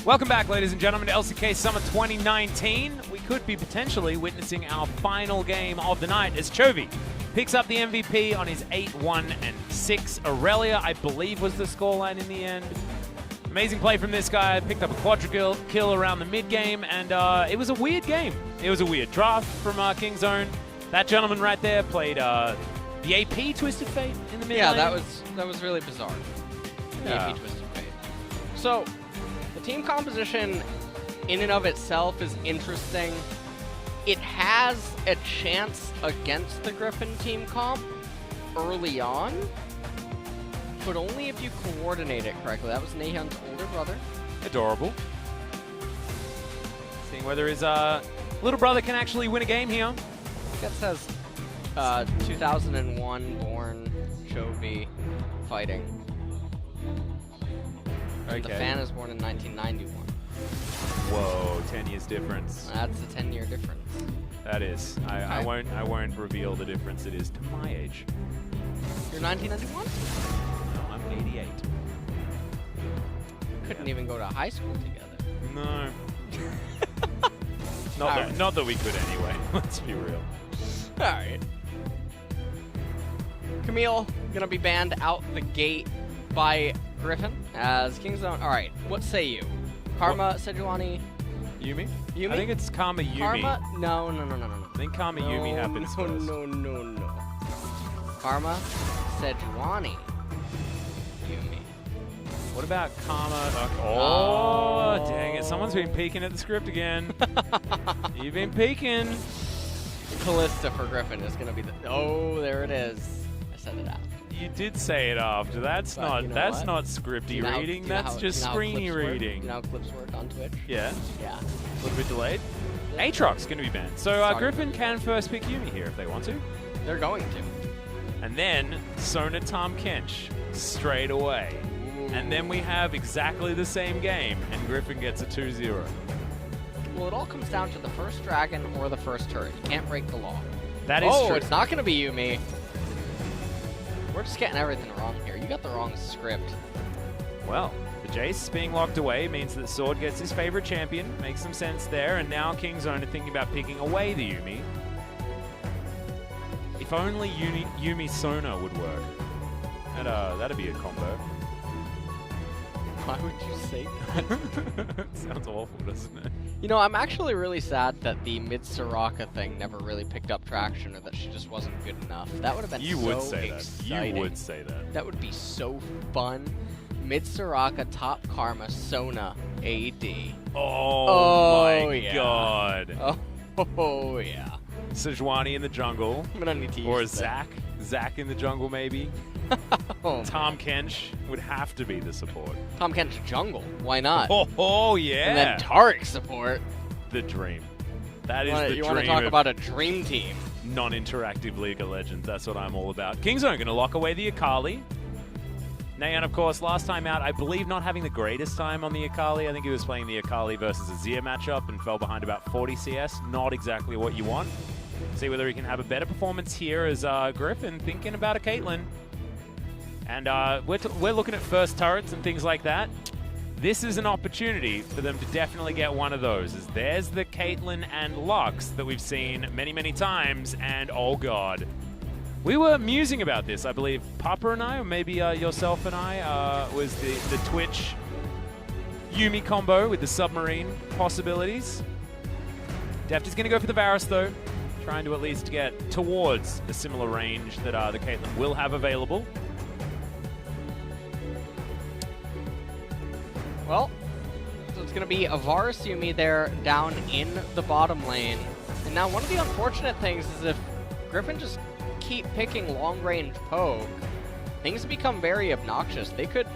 Welcome back, ladies and gentlemen, to LCK Summer 2019. We could be potentially witnessing our final game of the night as Chovy picks up the MVP on his 8-1-6. Irelia, I believe, was the scoreline in the end. Amazing play from this guy. Picked up a quadra kill around the mid game, and it was a weird game. It was a weird draft from King's Own. That gentleman right there played the AP Twisted Fate in the mid lane. Yeah, that was really bizarre. The AP Twisted Fate. So, the team composition in and of itself is interesting. It has a chance against the Griffin team comp early on, but only if you coordinate it correctly. That was Naehyun's older brother. Adorable. Seeing whether his little brother can actually win a game here. That says 2001 born Chovy fighting. Okay. And the fan is born in 1991. Whoa, 10 years difference. That's a 10-year difference. That is. I won't reveal the difference it is to my age. You're 1991? No, I'm 88. Couldn't even go to high school together. No. Not that we could anyway. Let's be real. Alright. Camille gonna be banned out the gate by Griffin as King's Own. Alright, what say you? Karma, Sejuani, Yuumi? Yuumi? I think it's Karma Yuumi. Karma? No. I think Karma Yuumi happens first. No. Karma, Sejuani, Yuumi. What about Karma? Oh, dang it. Someone's been peeking at the script again. You've been peeking. Callista for Griffin is gonna be the. Oh, there it is. I said it out. You did say it after. That's But not scripty reading. That's just screeny reading. You know how clips work on Twitch? Yeah. Yeah. A little bit delayed. Aatrox's going to be banned. So Griffin can first pick Yuumi here if they want to. They're going to. And then Sona Tahm Kench straight away. Ooh. And then we have exactly the same game, and Griffin gets a 2-0. Well, it all comes down to the first dragon or the first turret. You can't break the law. That is true. Oh, it's not going to be Yuumi. We're just getting everything wrong here. You got the wrong script. Well, the Jayce being locked away means that Sword gets his favorite champion. Makes some sense there. And now King's Own are thinking about picking away the Yuumi. If only Yuumi Sona would work. That'd be a combo. Why would you say that? Sounds awful, doesn't it? You know, I'm actually really sad that the mid-Soraka thing never really picked up traction, or that she just wasn't good enough. That would have been so exciting. You would say that. That would be so fun. Mid-Soraka, top Karma, Sona, AD. Oh my yeah. god. Oh yeah. Sejuani in the jungle. I'm gonna need to use Or that. Zach in the jungle maybe. Oh, Tahm Kench would have to be the support. Tahm Kench jungle. Why not? Oh yeah. And then Taric support. The dream. That is the dream. You want to talk about a dream team? Non-interactive League of Legends. That's what I'm all about. King's Own going to lock away the Akali. Naehyun, of course, last time out, I believe not having the greatest time on the Akali. I think he was playing the Akali versus a Zia matchup and fell behind about 40 CS. Not exactly what you want. See whether he can have a better performance here as Griffin thinking about a Caitlyn. And we're looking at first turrets and things like that. This is an opportunity for them to definitely get one of those. As there's the Caitlyn and Lux that we've seen many, many times. And oh god. We were musing about this, I believe. Papa and I, or maybe yourself and I, was the Twitch Yuumi combo with the submarine possibilities. Deft is going to go for the Varus, though. Trying to at least get towards a similar range that the Caitlyn will have available. Well, so it's going to be a Varus Yuumi there down in the bottom lane. And now one of the unfortunate things is if Griffin just keep picking long-range poke, things become very obnoxious. They could,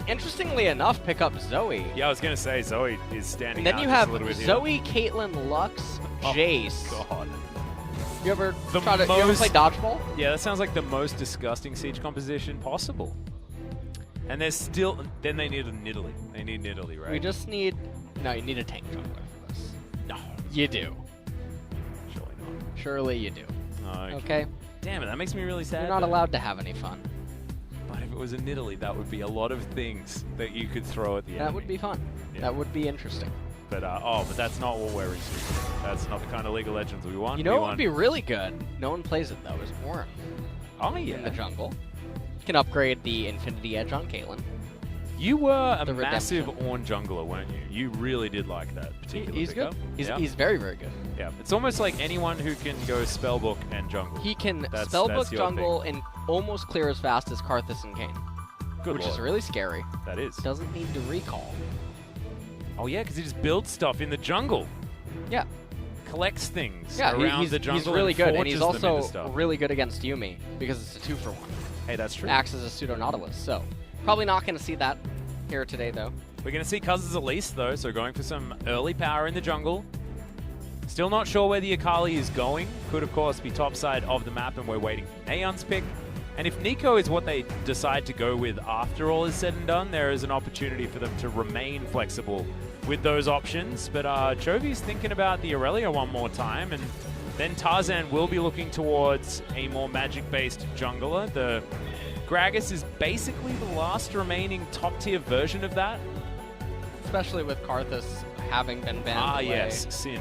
interestingly enough, pick up Zoe. Yeah, I was going to say Zoe is standing out. And then you have Zoe, here. Caitlyn, Lux, Jayce. Oh, God. You ever play dodgeball? Yeah, that sounds like the most disgusting siege composition possible. And there's still... Then they need a Nidalee. They need Nidalee, right? We just need... No, you need a tank jungler for this. No. You do. Surely not. Surely you do. Okay. Okay? Damn it, that makes me really sad. You're not allowed to have any fun. But it was in Italy, that would be a lot of things that you could throw at the enemy. That would be fun. Yeah. That would be interesting. But but that's not what we're into. That's not the kind of League of Legends we want. You know what would be really good? No one plays it though. Is Ornn Oh yeah. in the jungle. You can upgrade the Infinity Edge on Caitlyn. You were a The massive redemption. Ornn jungler, weren't you? You really did like that particular He's pickup. good. Yeah. He's very, very good. Yeah, it's almost like anyone who can go spellbook and jungle. He can That's spellbook your jungle and almost clear as fast as Karthus and Kayn, Good which lord. is really scary. That is. Doesn't need to recall. Oh yeah, because he just builds stuff in the jungle. Yeah. Collects things Yeah, around the jungle. he's really good, and forges he's them into also stuff. really good against Yuumi because it's a 2-for-1. Hey, that's true. Acts as a pseudo Nautilus, so probably not going to see that here today though. We're going to see Cuzz as Elise, though, so going for some early power in the jungle. Still not sure where the Akali is going. Could, of course, be top side of the map, and we're waiting for Naehyun's pick. And if Nico is what they decide to go with after all is said and done, there is an opportunity for them to remain flexible with those options. But Chovy's thinking about the Irelia one more time, and then Tarzan will be looking towards a more magic-based jungler. The Gragas is basically the last remaining top-tier version of that. Especially with Karthus having been banned away. Yes, singed.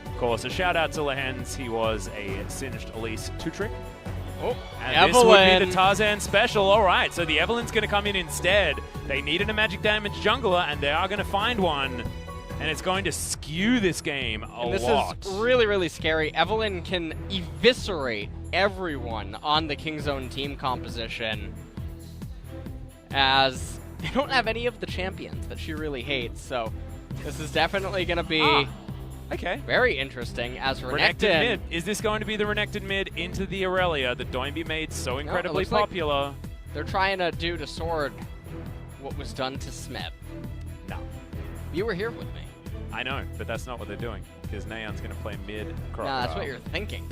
Of course, a shout out to Lehends. He was a singed Elise 2-trick. Oh, And this would be the Tarzan special. All right, so the Evelynn's going to come in instead. They needed a magic damage jungler, and they are going to find one. And it's going to skew this game a lot. This is really, really scary. Evelynn can eviscerate everyone on the Kingzone team composition, as they don't have any of the champions that she really hates. So this is definitely going to be Okay. very interesting, as Renekton Renekton... mid. Is this going to be the Renekton mid into the Irelia that Doinby made so incredibly looks like popular? They're trying to do to Sword what was done to Smith. No. You were here with me. I know, but that's not what they're doing, because Naehyun's going to play mid No, Crocodile. that's what you're thinking.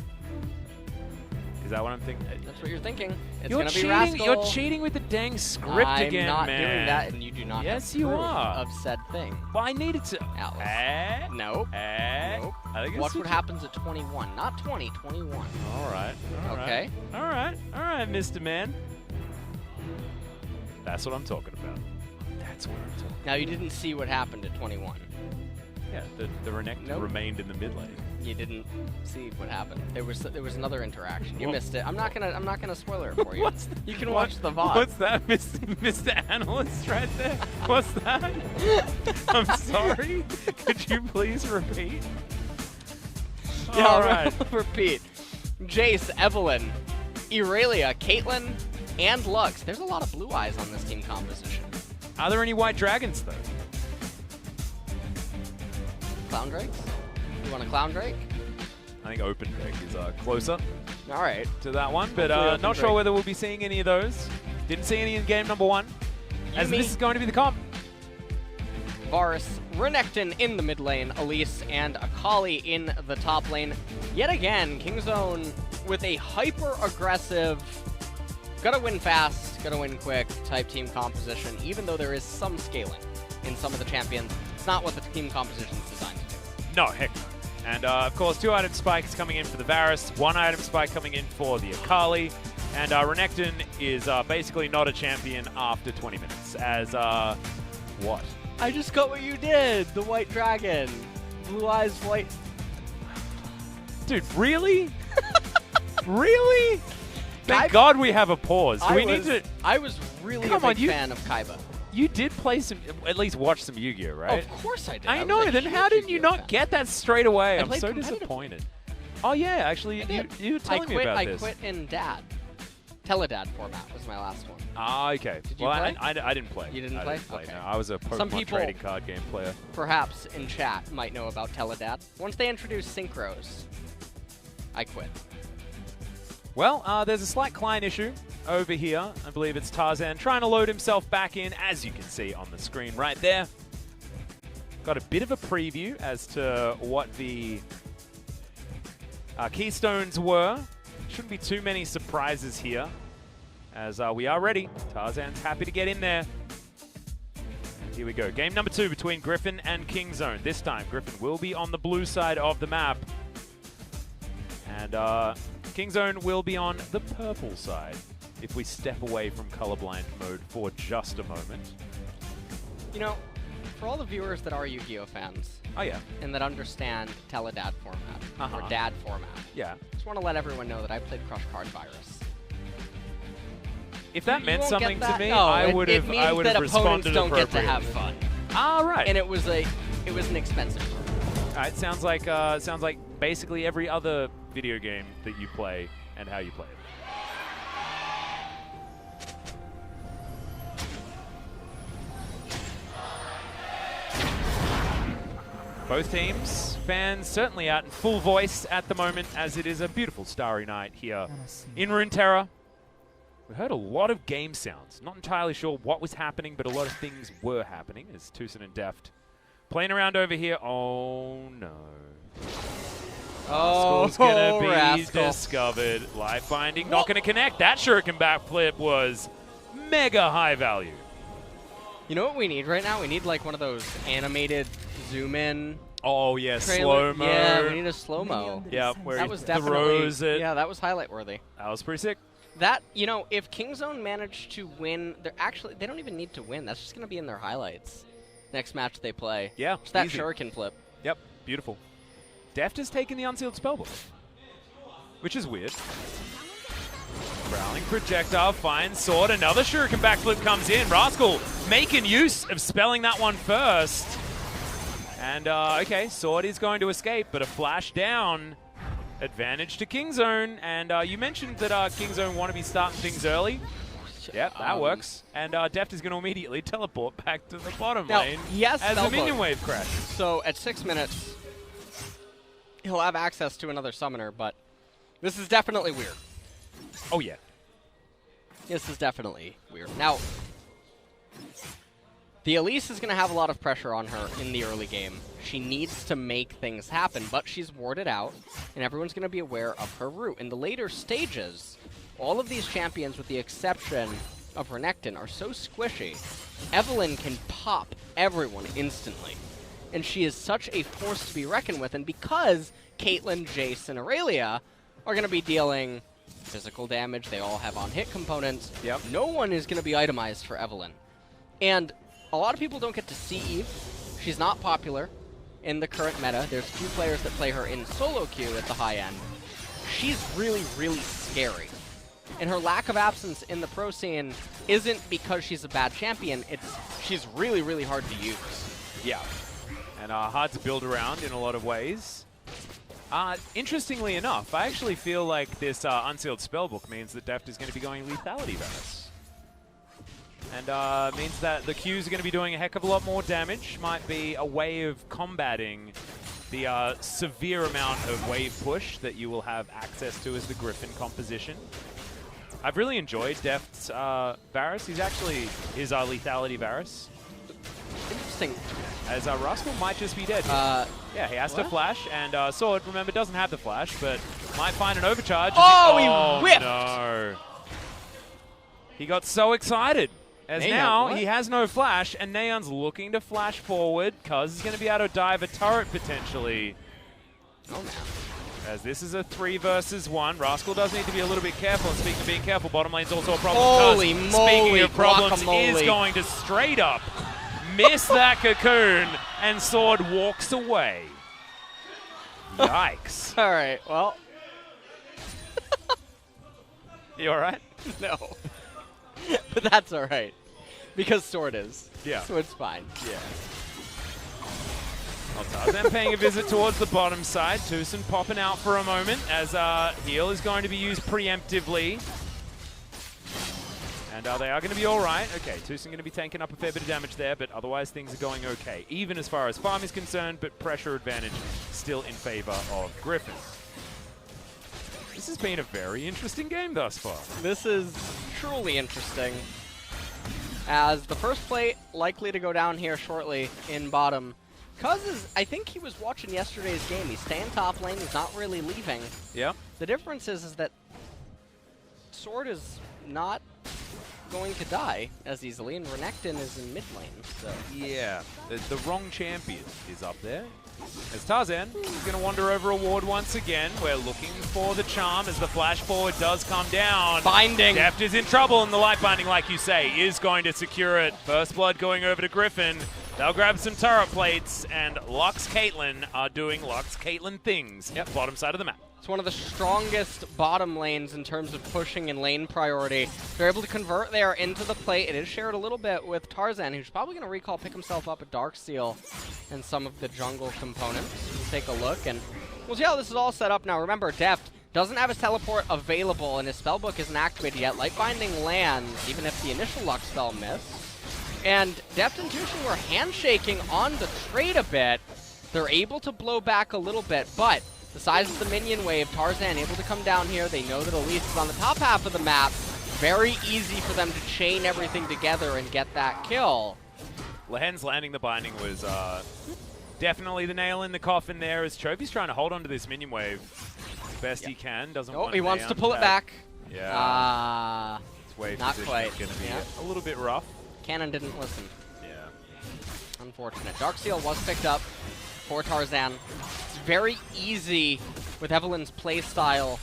Is that what I'm thinking? That's what you're thinking. It's You're going to be cheating. Rascal. You're cheating with the dang script I'm again, not man. doing that, and you do not Yes, have you proof are. of said thing. Well, I needed to. Atlas. Nope. Nope. I think Watch what happens at 21. Not 20, 21. All right. Okay. All right, Mr. Man. That's what I'm talking about. That's what I'm talking. Now, you didn't see what happened at 21. Yeah, the Renekton Nope. remained in the mid lane. You didn't see what happened. There was another interaction. You Well- missed it. I'm not gonna spoiler it for you. What's You can watch the VOD. What's that, Mr. Analyst right there? What's that? I'm sorry. Could you please repeat? Yeah, All right. repeat. Jayce, Evelynn, Irelia, Caitlyn, and Lux. There's a lot of blue eyes on this team composition. Are there any white dragons, though? Clown Drakes? You want a Clown Drake? I think Open Drake is closer All right. to that one, but Hopefully Open not sure Drake. whether we'll be seeing any of those. Didn't see any in game number 1. As Yuumi. this is going to be the comp. Varus, Renekton in the mid lane, Elise and Akali in the top lane. Yet again, Kingzone with a hyper-aggressive, gotta win fast, gotta win quick type team composition, even though there is some scaling in some of the champions. It's not what the team composition is designed to do. No, heck no. And of course, 2-item spikes coming in for the Varus, 1-item spike coming in for the Akali, and Renekton is basically not a champion after 20 minutes. As what? I just got what you did! The White Dragon! Blue Eyes White... Dude, really? Really? Thank I've- God we have a pause. Do we I need to... was really Come a on, big you- fan of Kaiba. You did play some... At least watch some Yu-Gi-Oh, right? Of course I did. I was know, a then huge how did you Yu-Gi-Oh not fan. get that straight away? I I'm played so competitively. disappointed. Oh yeah, actually, I you did. were telling me about this. I quit in Dad. Teledad format was my last one. Ah, okay. Did you well, play? I didn't play. You didn't I play? Didn't play. Okay. No, I was a Some Pokemon people- trading card game player. Perhaps in chat might know about Teledad. Once they introduced synchros, I quit. Well, there's a slight client issue over here. I believe it's Tarzan trying to load himself back in, as you can see on the screen right there. Got a bit of a preview as to what the keystones were. Shouldn't be too many surprises here, as we are ready. Tarzan's happy to get in there. And here we go. Game number 2 between GRIFFIN and Kingzone. This time, GRIFFIN will be on the blue side of the map. And Kingzone will be on the purple side. if we step away from colorblind mode for just a moment. You know, for all the viewers that are Yu-Gi-Oh fans, Oh yeah, and that understand teledad format or dad format, yeah. just want to let everyone know that I played Crush Card Virus. If that You meant won't get something to that? me, No, I would have opponents responded don't get appropriately. to have fun. Ah, right. And it was an expensive card. Alright, sounds like basically every other video game that you play and how you play it. Both teams, fans certainly out in full voice at the moment, as it is a beautiful starry night here in Runeterra. We heard a lot of game sounds. Not entirely sure what was happening, but a lot of things were happening as TusiN and Deft playing around over here. Oh no. Rascal's gonna be Rascal. discovered. Life binding, not gonna connect. That shuriken backflip was mega high value. You know what we need right now? We need like one of those animated zoom in. Oh yeah, trailer. slow-mo. Yeah, we need a slow-mo. Yeah, where That he was throws definitely, it. yeah, that was highlight worthy. That was pretty sick. That, you know, if Kingzone managed to win, they don't even need to win. That's just going to be in their highlights. Next match they play. Yeah, Just that easy. shuriken flip. Yep, beautiful. Deft has taken the unsealed spellbook, which is weird. Growling projectile, finds sword, another shuriken backflip comes in. Rascal making use of spelling that one first. And, okay, sword is going to escape, but a flash down. Advantage to Kingzone, and you mentioned that Kingzone want to be starting things early. Yep, that works. And Deft is going to immediately teleport back to the bottom lane yes, as the minion wave crashes. So at 6 minutes, he'll have access to another summoner, but this is definitely weird. Oh yeah. This is definitely weird. Now, the Elise is going to have a lot of pressure on her in the early game. She needs to make things happen, but she's warded out, and everyone's going to be aware of her route. In the later stages, all of these champions, with the exception of Renekton, are so squishy. Evelynn can pop everyone instantly, and she is such a force to be reckoned with, and because Caitlyn, Jayce, and Irelia are going to be dealing physical damage, they all have on-hit components, no one is going to be itemized for Evelynn. And a lot of people don't get to see Eve. She's not popular in the current meta. There's few players that play her in solo queue at the high end. She's really, really scary. And her lack of absence in the pro scene isn't because she's a bad champion. She's really, really hard to use. Yeah. And hard to build around in a lot of ways. Interestingly enough, I actually feel like this unsealed spellbook means that Deft is going to be going lethality Varus. And means that the Qs are going to be doing a heck of a lot more damage. Might be a way of combating the severe amount of wave push that you will have access to as the Griffin composition. I've really enjoyed Deft's Varus. He's actually his lethality Varus. Interesting. As Rascal might just be dead. Yeah, he has to flash, and Sword, remember, doesn't have the flash, but might find an overcharge. Oh, he whipped! No. He got so excited. As Naehyun, now, he has no flash, and Naehyun's looking to flash forward. Cuzz is going to be able to dive a turret, potentially. Oh, man. As this is a 3 versus 1. Rascal does need to be a little bit careful, and speaking of being careful, bottom lane's also a problem. Holy Cuzz, moly, speaking of problems, guacamole. is going to straight up miss that cocoon, and Sword walks away. Yikes. All right, well. You all right? No. But that's all right. Because Sword is. Yeah. So it's fine. Yeah. Well, Tarzan paying a visit towards the bottom side. TusiN popping out for a moment as heal is going to be used preemptively. And they are going to be all right. Okay, TusiN going to be tanking up a fair bit of damage there, but otherwise things are going okay. Even as far as farm is concerned, but pressure advantage still in favor of Griffin. This has been a very interesting game thus far. This is truly interesting. As the first plate likely to go down here shortly in bottom. Cuzz is, I think he was watching yesterday's game. He's staying top lane. He's not really leaving. Yeah. The difference is that Sword is not going to die as easily, and Renekton is in mid lane, so... Yeah, the wrong champion is up there. As Tarzan is going to wander over a ward once again. We're looking for the charm as the flash forward does come down. Binding. Deft is in trouble, and the light binding, like you say, is going to secure it. First blood going over to Griffin. They'll grab some turret plates, and Lux Caitlyn are doing Lux Caitlyn things. Yep, bottom side of the map. It's one of the strongest bottom lanes in terms of pushing and lane priority. They're able to convert there into the plate. It is shared a little bit with Tarzan, who's probably going to recall pick himself up a Darksteel and some of the jungle components. We'll take a look, and we'll see how this is all set up now. Remember, Deft doesn't have his teleport available, and his spellbook isn't activated yet. Light Binding lands, even if the initial Lux spell missed. And Deft and TusiN were handshaking on the trade a bit. They're able to blow back a little bit, but the size of the minion wave, Tarzan able to come down here. They know that Elise is on the top half of the map. Very easy for them to chain everything together and get that kill. Lehends landing the binding was definitely the nail in the coffin there, as Chovy's trying to hold on to this minion wave best he can. Doesn't want he wants to pull it back. Yeah. This wave not position quite. is going to be a little bit rough. Cannon didn't listen. Yeah. Unfortunate. Darksteel was picked up for Tarzan. It's very easy with Evelynn's playstyle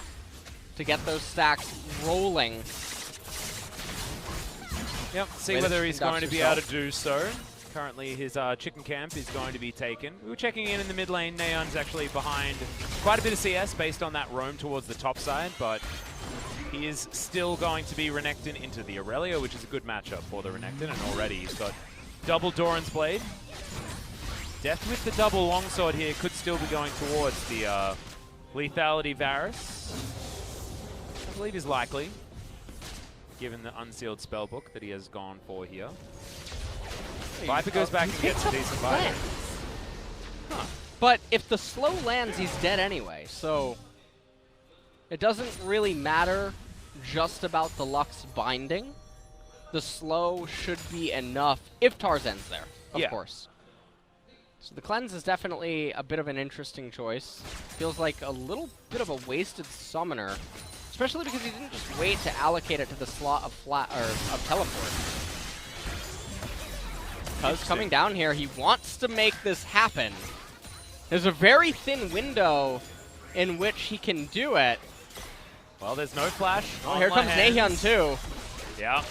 to get those stacks rolling. Yep, see whether he's going to be able to do so. Currently, his chicken camp is going to be taken. We were checking in the mid lane. Naehyun's actually behind quite a bit of CS based on that roam towards the top side, but he is still going to be Renekton into the Irelia, which is a good matchup for the Renekton, and already he's got double Doran's Blade. Deft with the double longsword here could still be going towards the lethality Varus. I believe is likely, given the unsealed spellbook that he has gone for here. Viper goes back and gets a decent buy. Huh. But if the slow lands, he's dead anyway, so it doesn't really matter just about the Lux binding. The slow should be enough if Tarzan's there, of course. So the cleanse is definitely a bit of an interesting choice. Feels like a little bit of a wasted summoner, especially because he didn't just wait to allocate it to the slot of teleport. Cuzz coming down here, he wants to make this happen. There's a very thin window in which he can do it. Well, there's no flash. Oh, here comes Naehyun too. Yeah.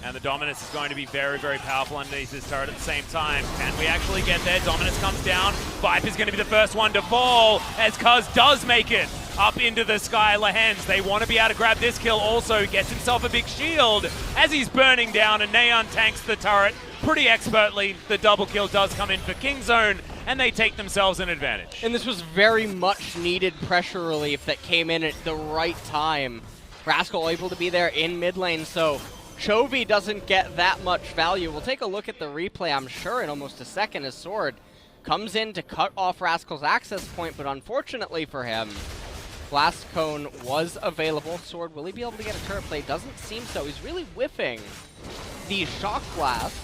And the Dominus is going to be very, very powerful underneath his turret at the same time. Can we actually get there? Dominus comes down. Viper's going to be the first one to fall as Cuzz does make it up into the sky. Lehends, they want to be able to grab this kill. Also gets himself a big shield as he's burning down, and Naehyun tanks the turret pretty expertly. The double kill does come in for Kingzone, and they take themselves an advantage. And this was very much needed pressure relief that came in at the right time. Rascal able to be there in mid lane, so Chovy doesn't get that much value. We'll take a look at the replay, I'm sure, in almost a second. His sword comes in to cut off Rascal's access point, but unfortunately for him, Blast Cone was available. Sword, will he be able to get a turret play? Doesn't seem so. He's really whiffing the Shock Blast.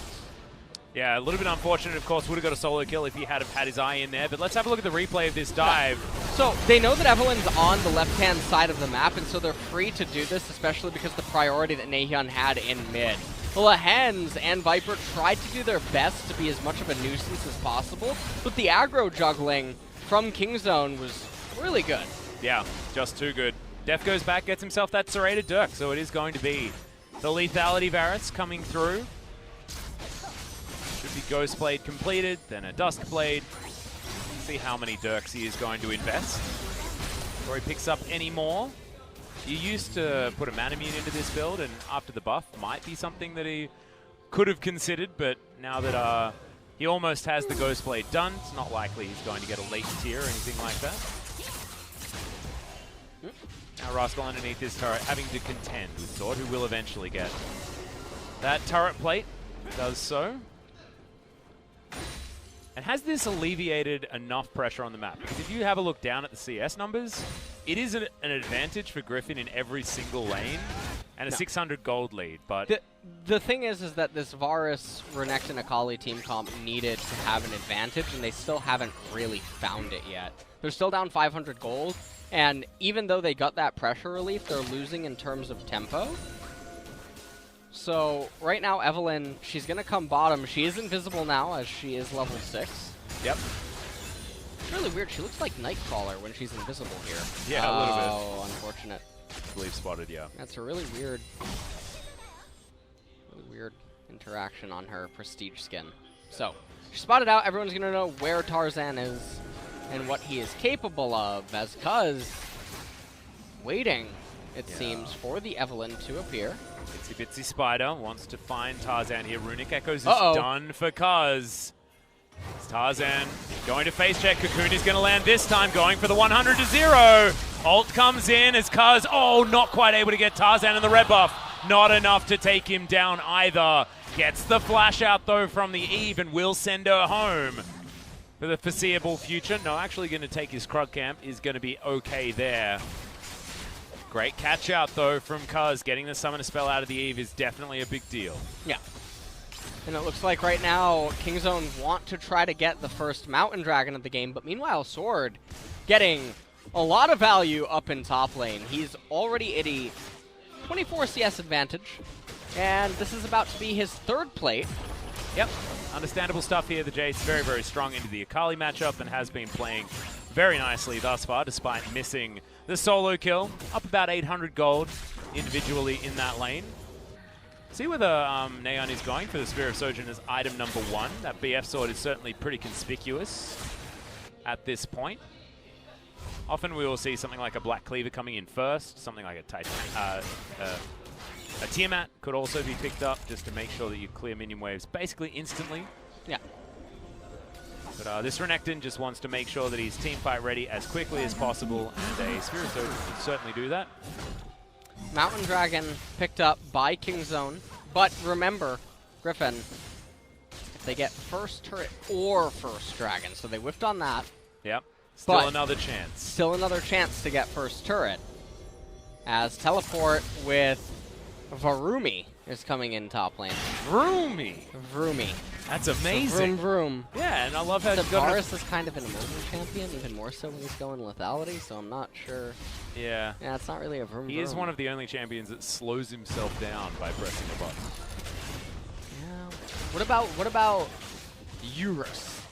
Yeah, a little bit unfortunate, of course. Would have got a solo kill if he had had his eye in there, but let's have a look at the replay of this dive. So they know that Evelynn's on the left-hand side of the map, and so they're free to do this, especially because the priority that Naehyun had in mid. Lehends and Viper tried to do their best to be as much of a nuisance as possible, but the aggro juggling from Kingzone was really good. Yeah, just too good. Deft goes back, gets himself that serrated Dirk, so it is going to be the lethality Varus coming through. Should be Ghost Blade completed, then a Dusk Blade. See how many Dirks he is going to invest. Before he picks up any more. You used to put a Manamune into this build, and after the buff might be something that he could have considered, but now that he almost has the Ghost Blade done, it's not likely he's going to get a late tier or anything like that. Now Rascal underneath his turret having to contend with Sword, who will eventually get that turret plate. Does so. And has this alleviated enough pressure on the map? Because if you have a look down at the CS numbers, it is an advantage for Griffin in every single lane, and a 600 gold lead. But the thing is that this Varus, Renekton, Akali team comp needed to have an advantage, and they still haven't really found it yet. They're still down 500 gold, and even though they got that pressure relief, they're losing in terms of tempo. So right now, Evelynn, she's going to come bottom. She is invisible now as she is level 6. Yep. It's really weird. She looks like Nightcrawler when she's invisible here. Yeah, a little bit. Oh, unfortunate. I believe spotted, yeah. That's a really weird interaction on her prestige skin. So, she spotted out. Everyone's going to know where Tarzan is and what he is capable of, as Cuzz waiting, it seems, for the Evelynn to appear. Itsy Bitsy Spider wants to find Tarzan here. Runic Echoes is done for Cuzz. It's Tarzan going to face check. Cocoon is going to land this time, going for the 100-0. Ult comes in as Cuzz, not quite able to get Tarzan in the red buff. Not enough to take him down either. Gets the flash out though from the Eve and will send her home for the foreseeable future. No, actually going to take his Krug camp, is going to be okay there. Great catch out though from Cuzz. Getting the Summoner spell out of the Eve is definitely a big deal. Yeah. And it looks like right now Kingzone want to try to get the first Mountain Dragon of the game, but meanwhile Sword getting a lot of value up in top lane. He's already at a 24 CS advantage, and this is about to be his 3rd plate. Yep, understandable stuff here. The Jayce very, very strong into the Akali matchup and has been playing very nicely thus far, despite missing the solo kill. Up about 800 gold individually in that lane. See where the Naehyun is going for the Spear of Sojourn as item number 1. That BF sword is certainly pretty conspicuous at this point. Often we will see something like a Black Cleaver coming in first, something like a Tiamat could also be picked up just to make sure that you clear minion waves basically instantly. Yeah. But this Renekton just wants to make sure that he's teamfight ready as quickly as possible, and a Spear of Sojourn would certainly do that. Mountain Dragon picked up by Kingzone, but remember, GRIFFIN, if they get first turret or first dragon, so they whiffed on that. Yep. Still another chance. Still another chance to get first turret, as Teleport with Varumi is coming in top lane. Vroomy. That's amazing. So vroom. Yeah, and I love how Varus is kind of an emerging champion, even more so when he's going lethality, so I'm not sure. Yeah. Yeah, it's not really a vroom. He is one of the only champions that slows himself down by pressing a button. Yeah. What about Eurus?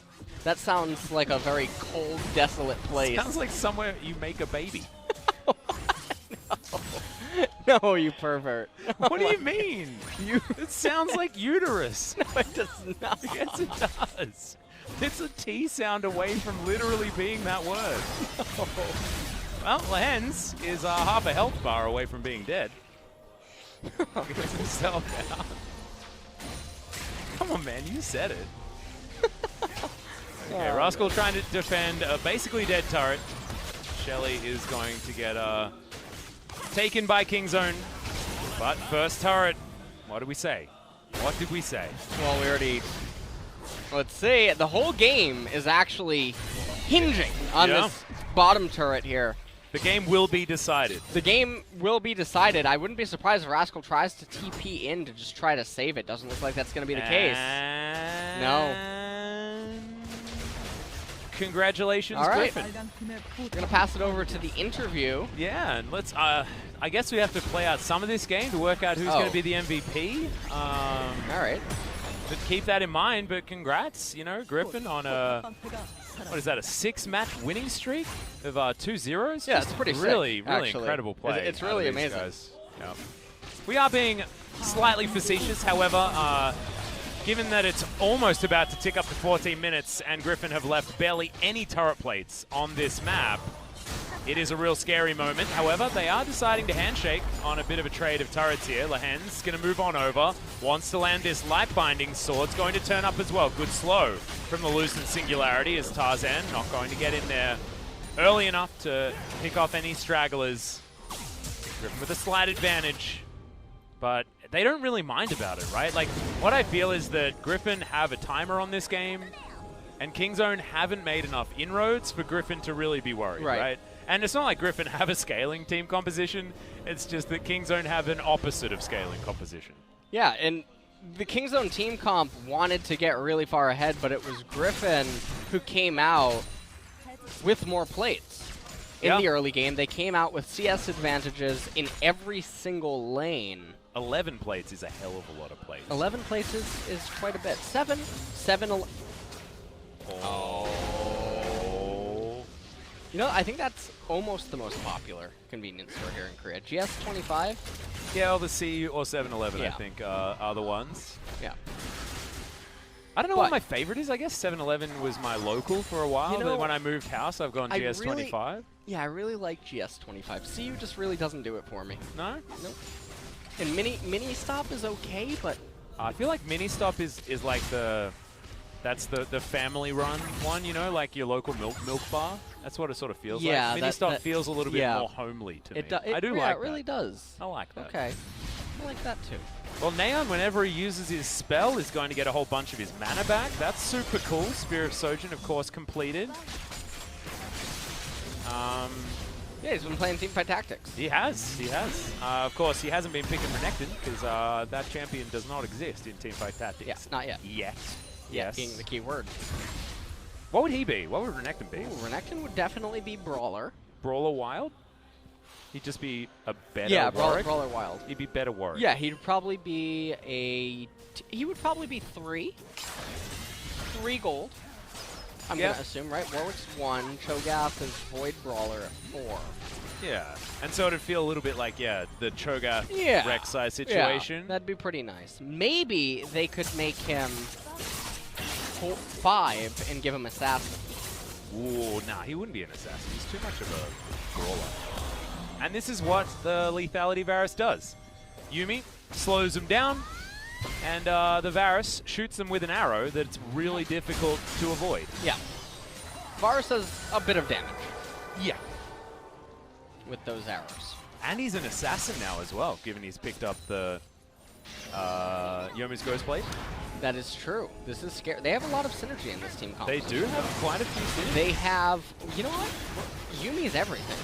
That sounds like a very cold, desolate place. Sounds like somewhere you make a baby. No, you pervert. What do you mean? It sounds like uterus. No, it does not. Yes, it does. It's a T sound away from literally being that word. No. Well, Lehends is half a health bar away from being dead. Gets himself out. Come on, man, you said it. Okay, Rascal trying to defend a basically dead turret. Shelly is going to get taken by Kingzone. But first turret, what did we say? What did we say? Well, we already... Let's see, the whole game is actually hinging on this bottom turret here. The game will be decided. The game will be decided. I wouldn't be surprised if Rascal tries to TP in to just try to save it. Doesn't look like that's going to be the case. No. Congratulations, all right. GRIFFIN. We're going to pass it over to the interview. Yeah, and let's, I guess we have to play out some of this game to work out who's going to be the MVP. All right. But keep that in mind, but congrats, you know, GRIFFIN on a, what is that, a 6-match winning streak of 2 zeros? Yeah, it's pretty really, sick, really actually. incredible play. It's really amazing. Yep. We are being slightly facetious, however, given that it's almost about to tick up to 14 minutes and GRIFFIN have left barely any turret plates on this map, it is a real scary moment. However, they are deciding to handshake on a bit of a trade of turrets here. Lehends going to move on over, wants to land this light binding. Sword's going to turn up as well. Good slow from the Lucent Singularity as Tarzan not going to get in there early enough to pick off any stragglers. GRIFFIN with a slight advantage, but they don't really mind about it, right? Like, what I feel is that GRIFFIN have a timer on this game, and Kingzone haven't made enough inroads for GRIFFIN to really be worried, right? And it's not like GRIFFIN have a scaling team composition, it's just that Kingzone have an opposite of scaling composition. Yeah, and the Kingzone team comp wanted to get really far ahead, but it was GRIFFIN who came out with more plates. In the early game, they came out with CS advantages in every single lane. 11 plates is a hell of a lot of plates. 11 plates is quite a bit. 7, 11. Oh. You know, I think that's almost the most popular convenience store here in Korea. GS25? Yeah, well, the C or 7-Eleven, I Yeah. think, are the ones. Yeah. I don't know what my favorite is. I guess 7-Eleven was my local for a while, but when I moved house, I've gone GS25. Yeah, I really like GS25. CU just really doesn't do it for me. No? Nope. And Mini Stop is okay, but I feel like Mini Stop is like that's the family run one, you know, like your local milk bar. That's what it sort of feels like. Mini Stop feels a little bit more homely to me. I do like that. It really does. I like that. Okay. I like that too. Well, Naehyun, whenever he uses his spell, is going to get a whole bunch of his mana back. That's super cool. Spear of Sojin, of course, completed. Yeah, he's been playing Teamfight Tactics. He has. Of course, he hasn't been picking Renekton because that champion does not exist in Teamfight Tactics. Yeah, not yet. Yes. Being the key word. What would he be? What would Renekton be? Ooh, Renekton would definitely be Brawler. Brawler Wild? He'd just be a better Brawler Warwick? Wild. He'd be better Warwick. Yeah, he'd probably be he would probably be 3 gold. I'm gonna assume, right? Warwick's 1, Cho'Gath is Void Brawler at 4. Yeah, and so it'd feel a little bit like, the Cho'Gath Rek'Sai situation. Yeah, that'd be pretty nice. Maybe they could make him 5 and give him Assassin. Ooh, nah, he wouldn't be an assassin. He's too much of a brawler. And this is what the lethality Varus does. Yuumi slows him down, and the Varus shoots them with an arrow that it's really difficult to avoid. Yeah. Varus does a bit of damage. Yeah. With those arrows. And he's an assassin now as well, given he's picked up the Yomu's Ghostblade. That is true. This is scary. They have a lot of synergy in this team composition. They do have quite a few synergies. They have, you know what? Yuumi is everything.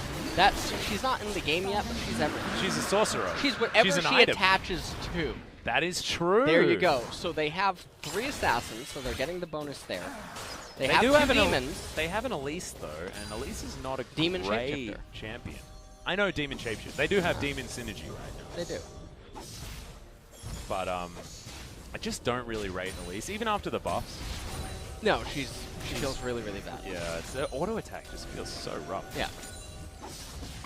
She's not in the game yet, but she's everything. She's a sorcerer. She's whatever she's she attaches to. That is true. There you go. So they have 3 assassins, so they're getting the bonus there. They have do 2 have demons. They have an Elise, though, and Elise is not a demon great shapeshifter champion. I know demon shapeshifter. They do have demon synergy right now. They do. But I just don't really rate Elise, even after the buffs. No, she feels really, really bad. Yeah, the auto attack just feels so rough. Yeah.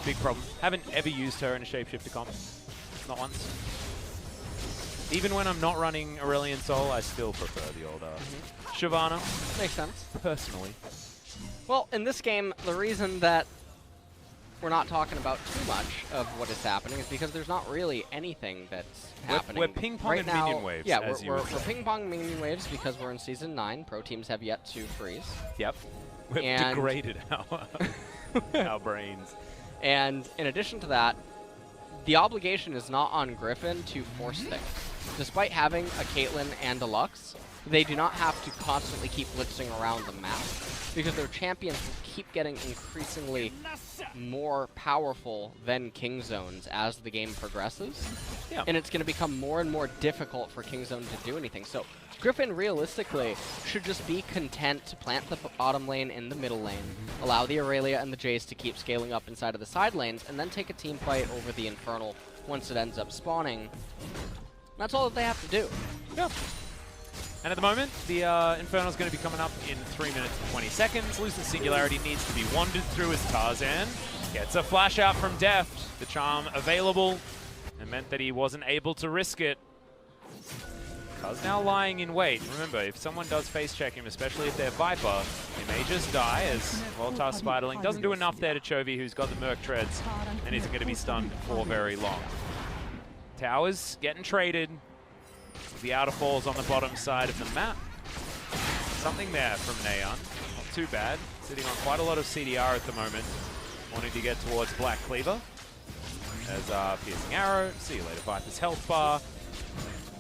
Big problem. Haven't ever used her in a shapeshifter comp. Not once. Even when I'm not running Aurelion Sol, I still prefer the old Shyvana. Makes sense. Personally. Well, in this game, the reason that we're not talking about too much of what is happening is because there's not really anything that's happening. We're ping-ponging right now, minion waves, yeah, as we're ping-ponging minion waves because we're in Season 9. Pro teams have yet to freeze. Yep. We've degraded our brains. And in addition to that, the obligation is not on GRIFFIN to force things. Despite having a Caitlyn and a Lux, they do not have to constantly keep blitzing around the map because their champions will keep getting increasingly more powerful than King Zones as the game progresses. Yeah. And it's going to become more and more difficult for King Zone to do anything. So GRIFFIN realistically should just be content to plant the bottom lane in the middle lane, allow the Irelia and the Jayce to keep scaling up inside of the side lanes, and then take a team fight over the Infernal once it ends up spawning. That's all that they have to do. Yeah. And at the moment, the Infernal's going to be coming up in 3 minutes and 20 seconds. Lucid Singularity needs to be wandered through as Tarzan gets a flash out from Deft. The charm available. It meant that he wasn't able to risk it. Cuzz now lying in wait. Remember, if someone does face check him, especially if they're Viper, he may just die as Voltar Spiderling doesn't do enough there to Chovy, who's got the Merc Treads and isn't going to be stunned for very long. Towers getting traded. The outer falls on the bottom side of the map. Something there from Naehyun. Not too bad. Sitting on quite a lot of CDR at the moment. Wanting to get towards Black Cleaver. As Piercing Arrow. See you later, Viper's health bar.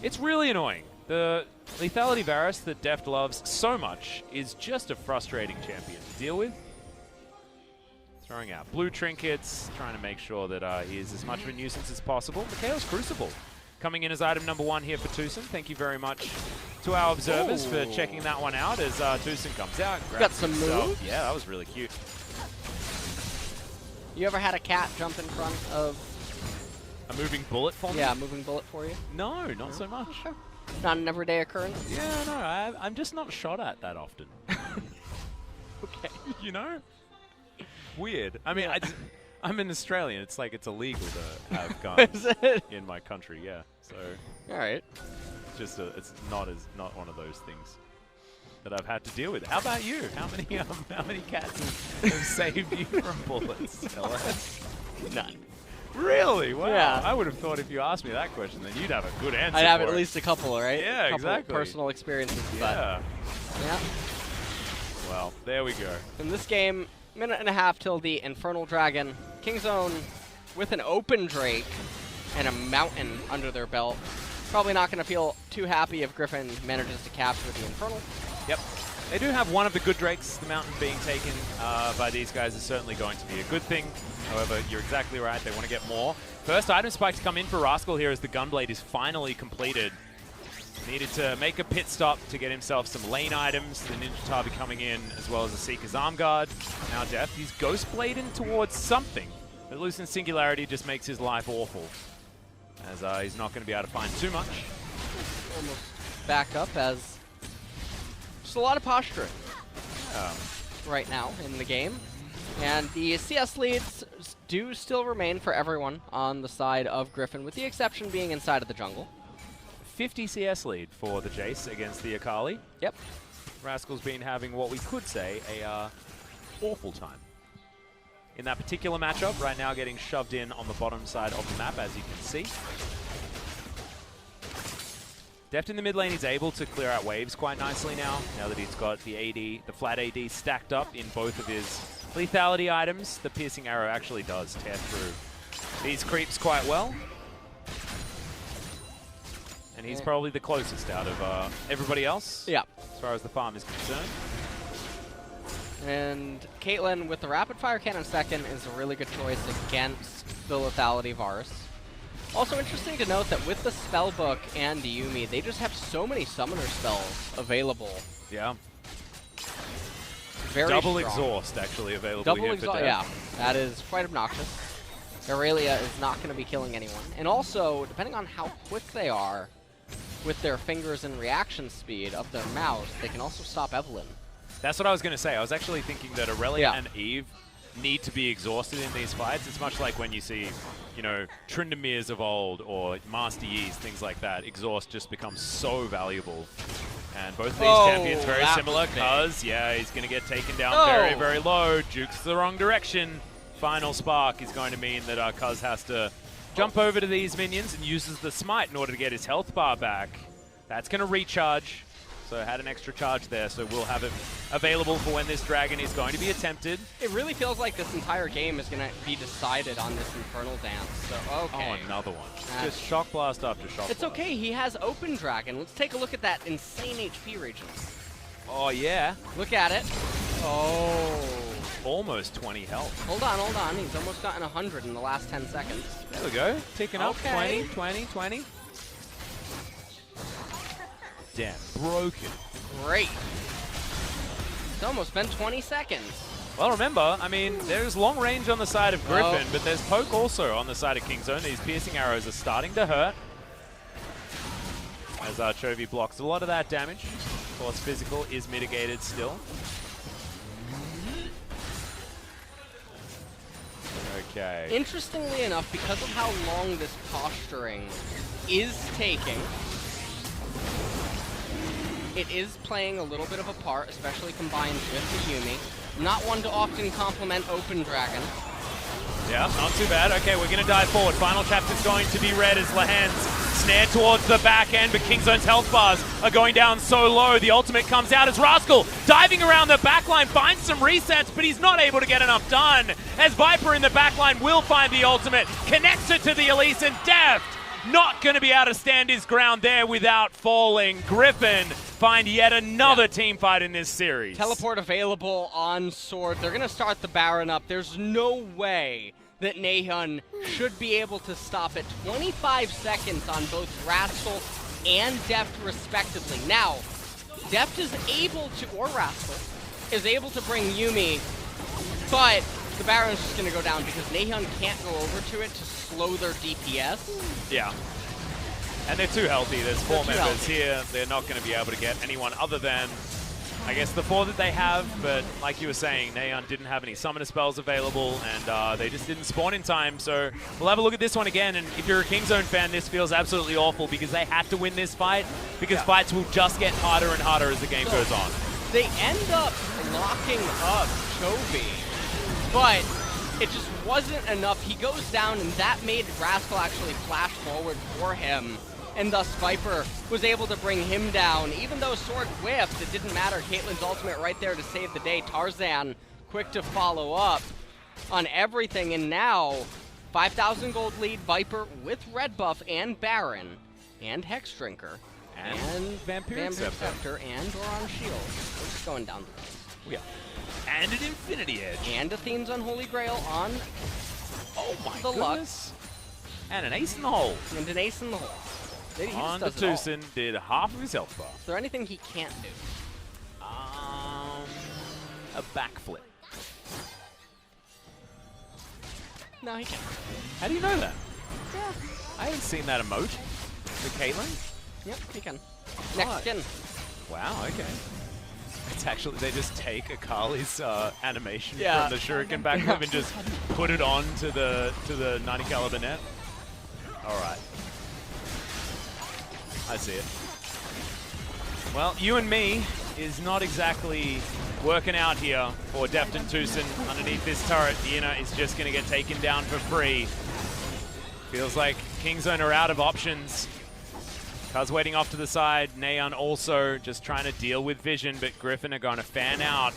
It's really annoying. The lethality Varus that Deft loves so much is just a frustrating champion to deal with. Throwing out blue trinkets, trying to make sure that he is as much of a nuisance as possible. Mikhail's Crucible coming in as item number 1 here for TusiN. Thank you very much to our observers for checking that one out as TusiN comes out. Got some moves. Yeah, that was really cute. You ever had a cat jump in front of A moving bullet for me? Yeah, a moving bullet for you. No, not so much. Sure. Not an everyday occurrence? Yeah, no, I'm just not shot at that often. Okay. You know? Weird. I mean, I'm an Australian. It's like it's illegal to have guns in my country, yeah. So, all right. It's not one of those things that I've had to deal with. How about you? How many cats have saved you from bullets, LS? None. Really? Wow. Yeah. I would have thought if you asked me that question, then you'd have a good answer. I'd have for at it. least a couple, right? Yeah, a couple exactly. Personal experiences. Yeah. But yeah. Well, there we go. In this game, minute and a half till the Infernal Dragon. Kingzone with an open Drake and a Mountain under their belt. Probably not going to feel too happy if Griffin manages to capture the Infernal. Yep. They do have one of the good Drakes. The Mountain being taken by these guys is certainly going to be a good thing. However, you're exactly right. They want to get more. First item spike to come in for Rascal here as the Gunblade is finally completed. Needed to make a pit stop to get himself some lane items. The Ninja Tabi coming in as well as a Seeker's Arm Guard. Now Deft, he's Ghost Blading towards something. But Lucent Singularity just makes his life awful. As he's not going to be able to find too much. Almost back up as just a lot of posturing right now in the game. And the CS leads do still remain for everyone on the side of Griffin, with the exception being inside of the jungle. 50 CS lead for the Jayce against the Akali. Yep. Rascal's been having what we could say a awful time. In that particular matchup, right now getting shoved in on the bottom side of the map, as you can see. Deft in the mid lane, he's able to clear out waves quite nicely now that he's got the AD, the flat AD stacked up in both of his lethality items. The piercing arrow actually does tear through these creeps quite well. And he's probably the closest out of everybody else, yeah, as far as the farm is concerned. And Caitlyn with the rapid fire cannon second is a really good choice against the lethality Varus. Also interesting to note that with the spellbook and Yuumi, they just have so many summoner spells available. Yeah. Very Double strong. Exhaust actually available Double here for exhaust, Deft. yeah. That is quite obnoxious. Irelia is not going to be killing anyone. And also, depending on how quick they are with their fingers and reaction speed of their mouse, they can also stop Evelynn. That's what I was going to say. I was actually thinking that Irelia and Eve need to be exhausted in these fights. It's much like when you see, you know, Trindamirs of old or Master Yi's, things like that. Exhaust just becomes so valuable. And both of these champions very similar. Cuzz, yeah, he's going to get taken down very, very low. Jukes the wrong direction. Final spark is going to mean that Cuzz has to jump over to these minions and uses the smite in order to get his health bar back. That's going to recharge. So had an extra charge there, so we'll have it available for when this dragon is going to be attempted. It really feels like this entire game is going to be decided on this Infernal Dance. So, okay. Oh, another one. Just shock blast after shock blast. It's okay, he has Open Dragon. Let's take a look at that insane HP region. Oh, yeah. Look at it. Oh. Almost 20 health. Hold on, hold on. He's almost gotten 100 in the last 10 seconds. There we go. Ticking up. 20, 20, 20. Damn, broken. Great. It's almost been 20 seconds. Well, remember, I mean, there's long range on the side of Griffin, but there's poke also on the side of Kingzone. These piercing arrows are starting to hurt. As Chovy blocks a lot of that damage. Of course, physical is mitigated still. Okay. Interestingly enough, because of how long this posturing is taking, it is playing a little bit of a part, especially combined with the Yuumi. Not one to often compliment Open Dragon. Yeah, not too bad. Okay, we're going to dive forward. Final chapter's going to be red as Lehends snared towards the back end, but Kingzone's health bars are going down so low. The ultimate comes out as Rascal diving around the backline, finds some resets, but he's not able to get enough done. As Viper in the backline will find the ultimate, connects it to the Elise, and Deft not going to be able to stand his ground there without falling. Griffin find yet another team fight in this series. Teleport available on Sword. They're going to start the Baron up. There's no way that Naehyun should be able to stop it. 25 seconds on both Rascal and Deft respectively. Now, Deft is able to, or Rascal, is able to bring Yuumi, but the Baron's just going to go down because Naehyun can't go over to it to slow their DPS. Yeah. And they're too healthy. There's 4 members here. They're not going to be able to get anyone other than, I guess, the 4 that they have. But like you were saying, Naehyun didn't have any summoner spells available, and they just didn't spawn in time. So we'll have a look at this one again. And if you're a Kingzone fan, this feels absolutely awful because they had to win this fight, because fights will just get harder and harder as the game goes on. They end up locking up Chovy, but it just wasn't enough. He goes down, and that made Rascal actually flash forward for him. And thus Viper was able to bring him down. Even though Sword whiffed, it didn't matter. Caitlyn's ultimate right there to save the day. Tarzan quick to follow up on everything. And now, 5,000 gold lead, Viper with red buff and Baron and Hex Drinker and Vampiric Scepter and Doron Shield. We're just going down the list. Yeah. And an Infinity Edge. And Athene's Unholy Grail on the Lux. And an Ace in the Hole. And an Ace in the Hole. On the TusiN, did half of his health bar. Is there anything he can't do? A backflip. No, he can't. How do you know that? Yeah. I haven't seen that emote. The Caitlyn? Yep, he can. Next skin. Wow, okay. It's actually, they just take Akali's animation from the shuriken backflip and just put it on to the 90 caliber net. All right. I see it. Well, you and me is not exactly working out here for Deft and TusiN. Underneath this turret, Yuna is just going to get taken down for free. Feels like Kingzone are out of options. Cuzz waiting off to the side. Naehyun also just trying to deal with vision, but GRIFFIN are going to fan out.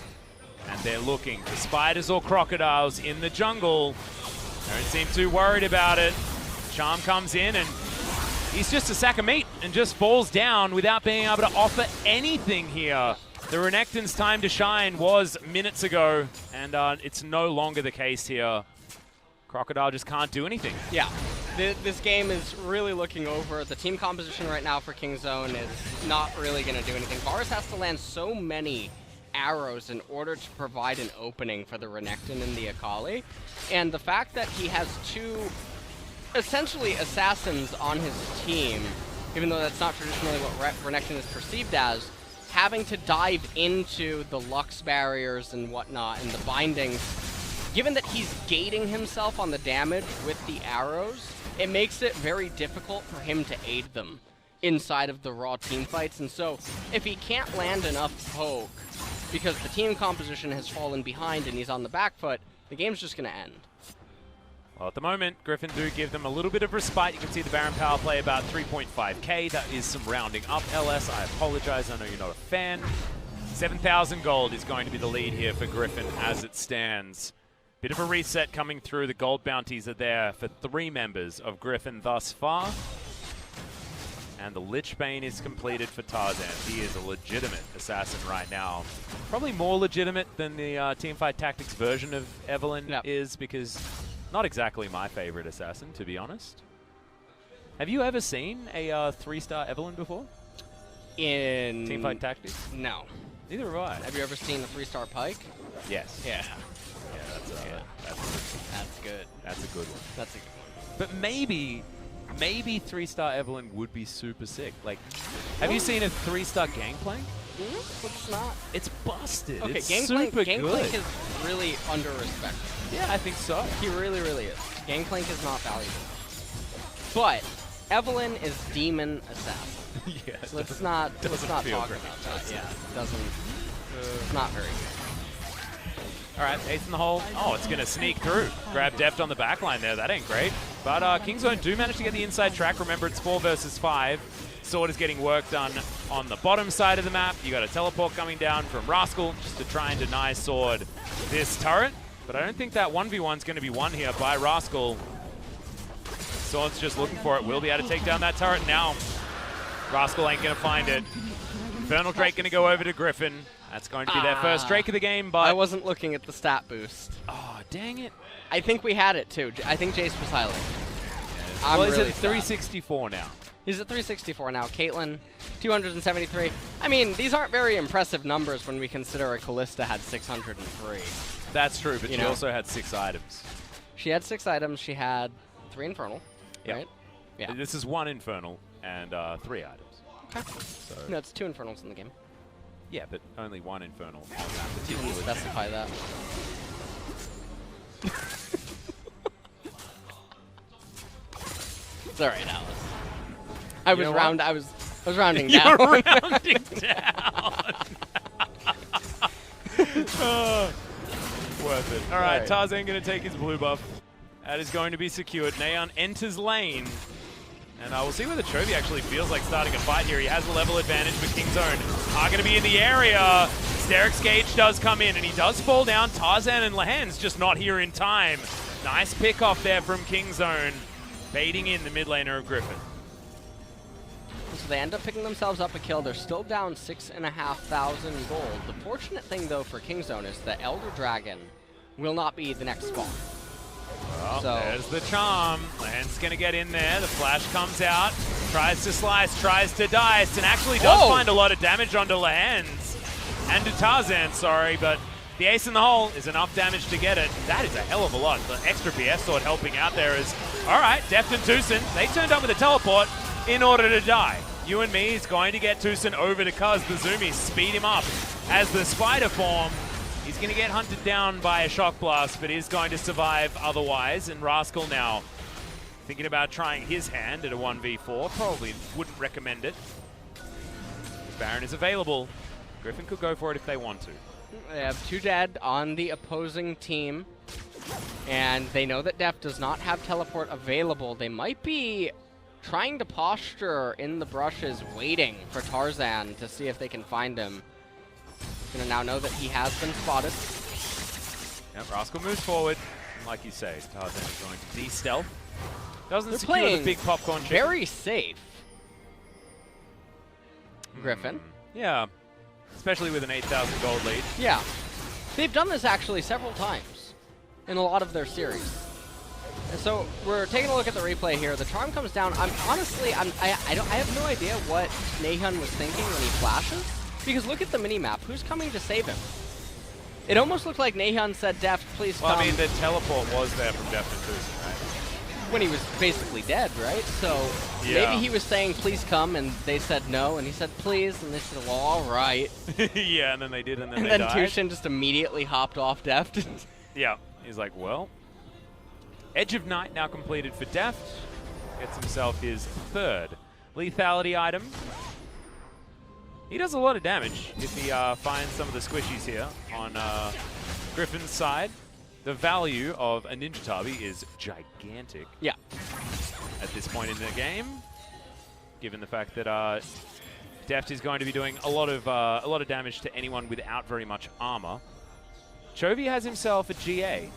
And they're looking for spiders or crocodiles in the jungle. Don't seem too worried about it. Charm comes in and he's just a sack of meat and just falls down without being able to offer anything here. The Renekton's time to shine was minutes ago, and it's no longer the case here. Crocodile just can't do anything. Yeah, this game is really looking over. The team composition right now for Kingzone is not really going to do anything. Varus has to land so many arrows in order to provide an opening for the Renekton and the Akali. And the fact that he has 2 essentially assassins on his team, even though that's not traditionally what Renekton is perceived as, having to dive into the Lux barriers and whatnot and the bindings, given that he's gating himself on the damage with the arrows, it makes it very difficult for him to aid them inside of the raw team fights. And so if he can't land enough poke because the team composition has fallen behind and he's on the back foot, the game's just going to end. Well, at the moment, GRIFFIN do give them a little bit of respite. You can see the Baron power play about 3.5k. That is some rounding up, LS. I apologize. I know you're not a fan. 7,000 gold is going to be the lead here for GRIFFIN as it stands. Bit of a reset coming through. The gold bounties are there for 3 members of GRIFFIN thus far. And the Lich Bane is completed for Tarzan. He is a legitimate assassin right now. Probably more legitimate than the Teamfight Tactics version of Evelynn is, because not exactly my favorite assassin, to be honest. Have you ever seen a 3-star Evelynn before? In Teamfight Tactics? No. Neither have I. Have you ever seen a 3-star Pyke? Yes. Yeah. That's good. That's a good one. That's a good one. But maybe 3-star Evelynn would be super sick. Like, have you seen a 3-star Gangplank? It's not. It's busted. Okay, it's super good. Gangplank is really under-respected. Yeah, I think so. He really, really is. Gangplank is not valuable. But Evelynn is Demon Assassin. Yeah, let's not talk about that. Yeah, it doesn't. It's not very good. All right, Ace in the hole. Oh, it's going to sneak through. Grab Deft on the back line there. That ain't great. But Kingzone do manage to get the inside track. Remember, it's 4 versus 5. Sword is getting work done on the bottom side of the map. You got a teleport coming down from Rascal just to try and deny Sword this turret. But I don't think that 1v1 is going to be won here by Rascal. Sword's just looking for it. Will be able to take down that turret now. Rascal ain't going to find it. Infernal Drake going to go over to GRIFFIN. That's going to be their first Drake of the game, but... I wasn't looking at the stat boost. Oh, dang it. I think we had it, too. I think Jayce was highlighting. Well, is it 364 now? He's at 364 now. Caitlyn, 273. I mean, these aren't very impressive numbers when we consider a Kalista had 603. That's true, but You she know. also had 6 items. She had 6 items. She had 3 Infernal, Yep. right? Yeah. This is 1 Infernal and 3 items. Okay. So No, it's 2 Infernals in the game. yeah, but only 1 Infernal on that You didn't particular specify that. It's alright, Alice. I You was know what? I was rounding You're down. rounding down. Oh, worth it. All right, Right. Tarzan going to take his blue buff. That is going to be secured. Naehyun enters lane. And we'll see whether Chovy actually feels like starting a fight here. He has a level advantage, but King's Own are going to be in the area. Steric's Gauge does come in, and he does fall down. Tarzan and Lehends just not here in time. Nice pick off there from King's Own, baiting in the mid laner of GRIFFIN. So they end up picking themselves up a kill. They're still down 6,500 gold. The fortunate thing, though, for Kingzone is that Elder Dragon will not be the next spawn. Well, So- there's the charm. Lehends going to get in there. The flash comes out, tries to slice, tries to dice, and actually does Whoa! find a lot of damage onto Lehends. And to Tarzan, sorry, but the ace in the hole is enough damage to get it. That is a hell of a lot. The extra BS sword helping out there is, all right, Deft and TusiN, they turned up with a teleport in order to die. Yuumi is going to get TusiN over to Cuzz. The zoomies speed him up as the spider form. He's going to get hunted down by a shock blast, but is going to survive otherwise. And Rascal now thinking about trying his hand at a 1v4. Probably wouldn't recommend it. Baron is available. GRIFFIN could go for it if they want to. They have 2 dead on the opposing team, and they know that Deft does not have teleport available. They might be trying to posture in the brushes, waiting for Tarzan to see if they can find him. Gonna now know that he has been spotted. Yep, Rascal moves forward. And like you say, Tarzan is going to de-stealth. Doesn't They're secure the playing big popcorn chicken. Very safe. GRIFFIN. Yeah, especially with an 8,000 gold lead. Yeah. They've done this actually several times in a lot of their series. And so we're taking a look at the replay here. The charm comes down. I have no idea what Naehyun was thinking when he flashes. Because look at the minimap. Who's coming to save him? It almost looked like Naehyun said, Deft, please come. Well, I mean, the teleport was there from Deft and TusiN, right? When he was basically dead, right? So Yeah. maybe he was saying, please come, and they said no, and he said, please, and they said, well, all right. Yeah, and then they did, and then And they then died. TusiN just immediately hopped off Deft. Yeah, he's like, well, Edge of Night now completed for Deft. Gets himself his 3rd lethality item. He does a lot of damage if he finds some of the squishies here on GRIFFIN's side. The value of a Ninja Tabi is gigantic Yeah. at this point in the game, given the fact that Deft is going to be doing a lot of damage to anyone without very much armor. Chovy has himself a GA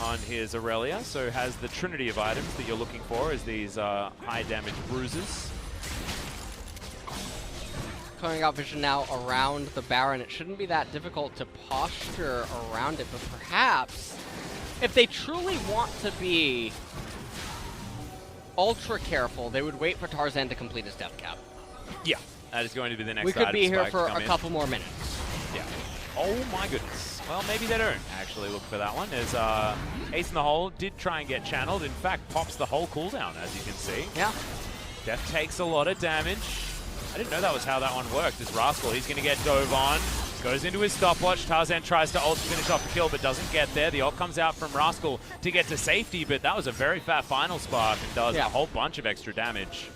on his Irelia, so has the trinity of items that you're looking for as these high damage bruises. Calling out vision now around the Baron. It shouldn't be that difficult to posture around it, but perhaps if they truly want to be ultra careful, they would wait for Tarzan to complete his death cap. Yeah, that is going to be the next We could item be here spike for to come a in. couple more minutes. Yeah. Oh my goodness. Well, maybe they don't actually look for that one, as Ace in the Hole did try and get channeled. In fact, pops the whole cooldown, as you can see. Yeah. Deft takes a lot of damage. I didn't know that was how that one worked. As Rascal, he's going to get dove on. Goes into his stopwatch. Tarzan tries to ult to finish off the kill, but doesn't get there. The ult comes out from Rascal to get to safety, but that was a very fat final spark and does a whole bunch of extra damage.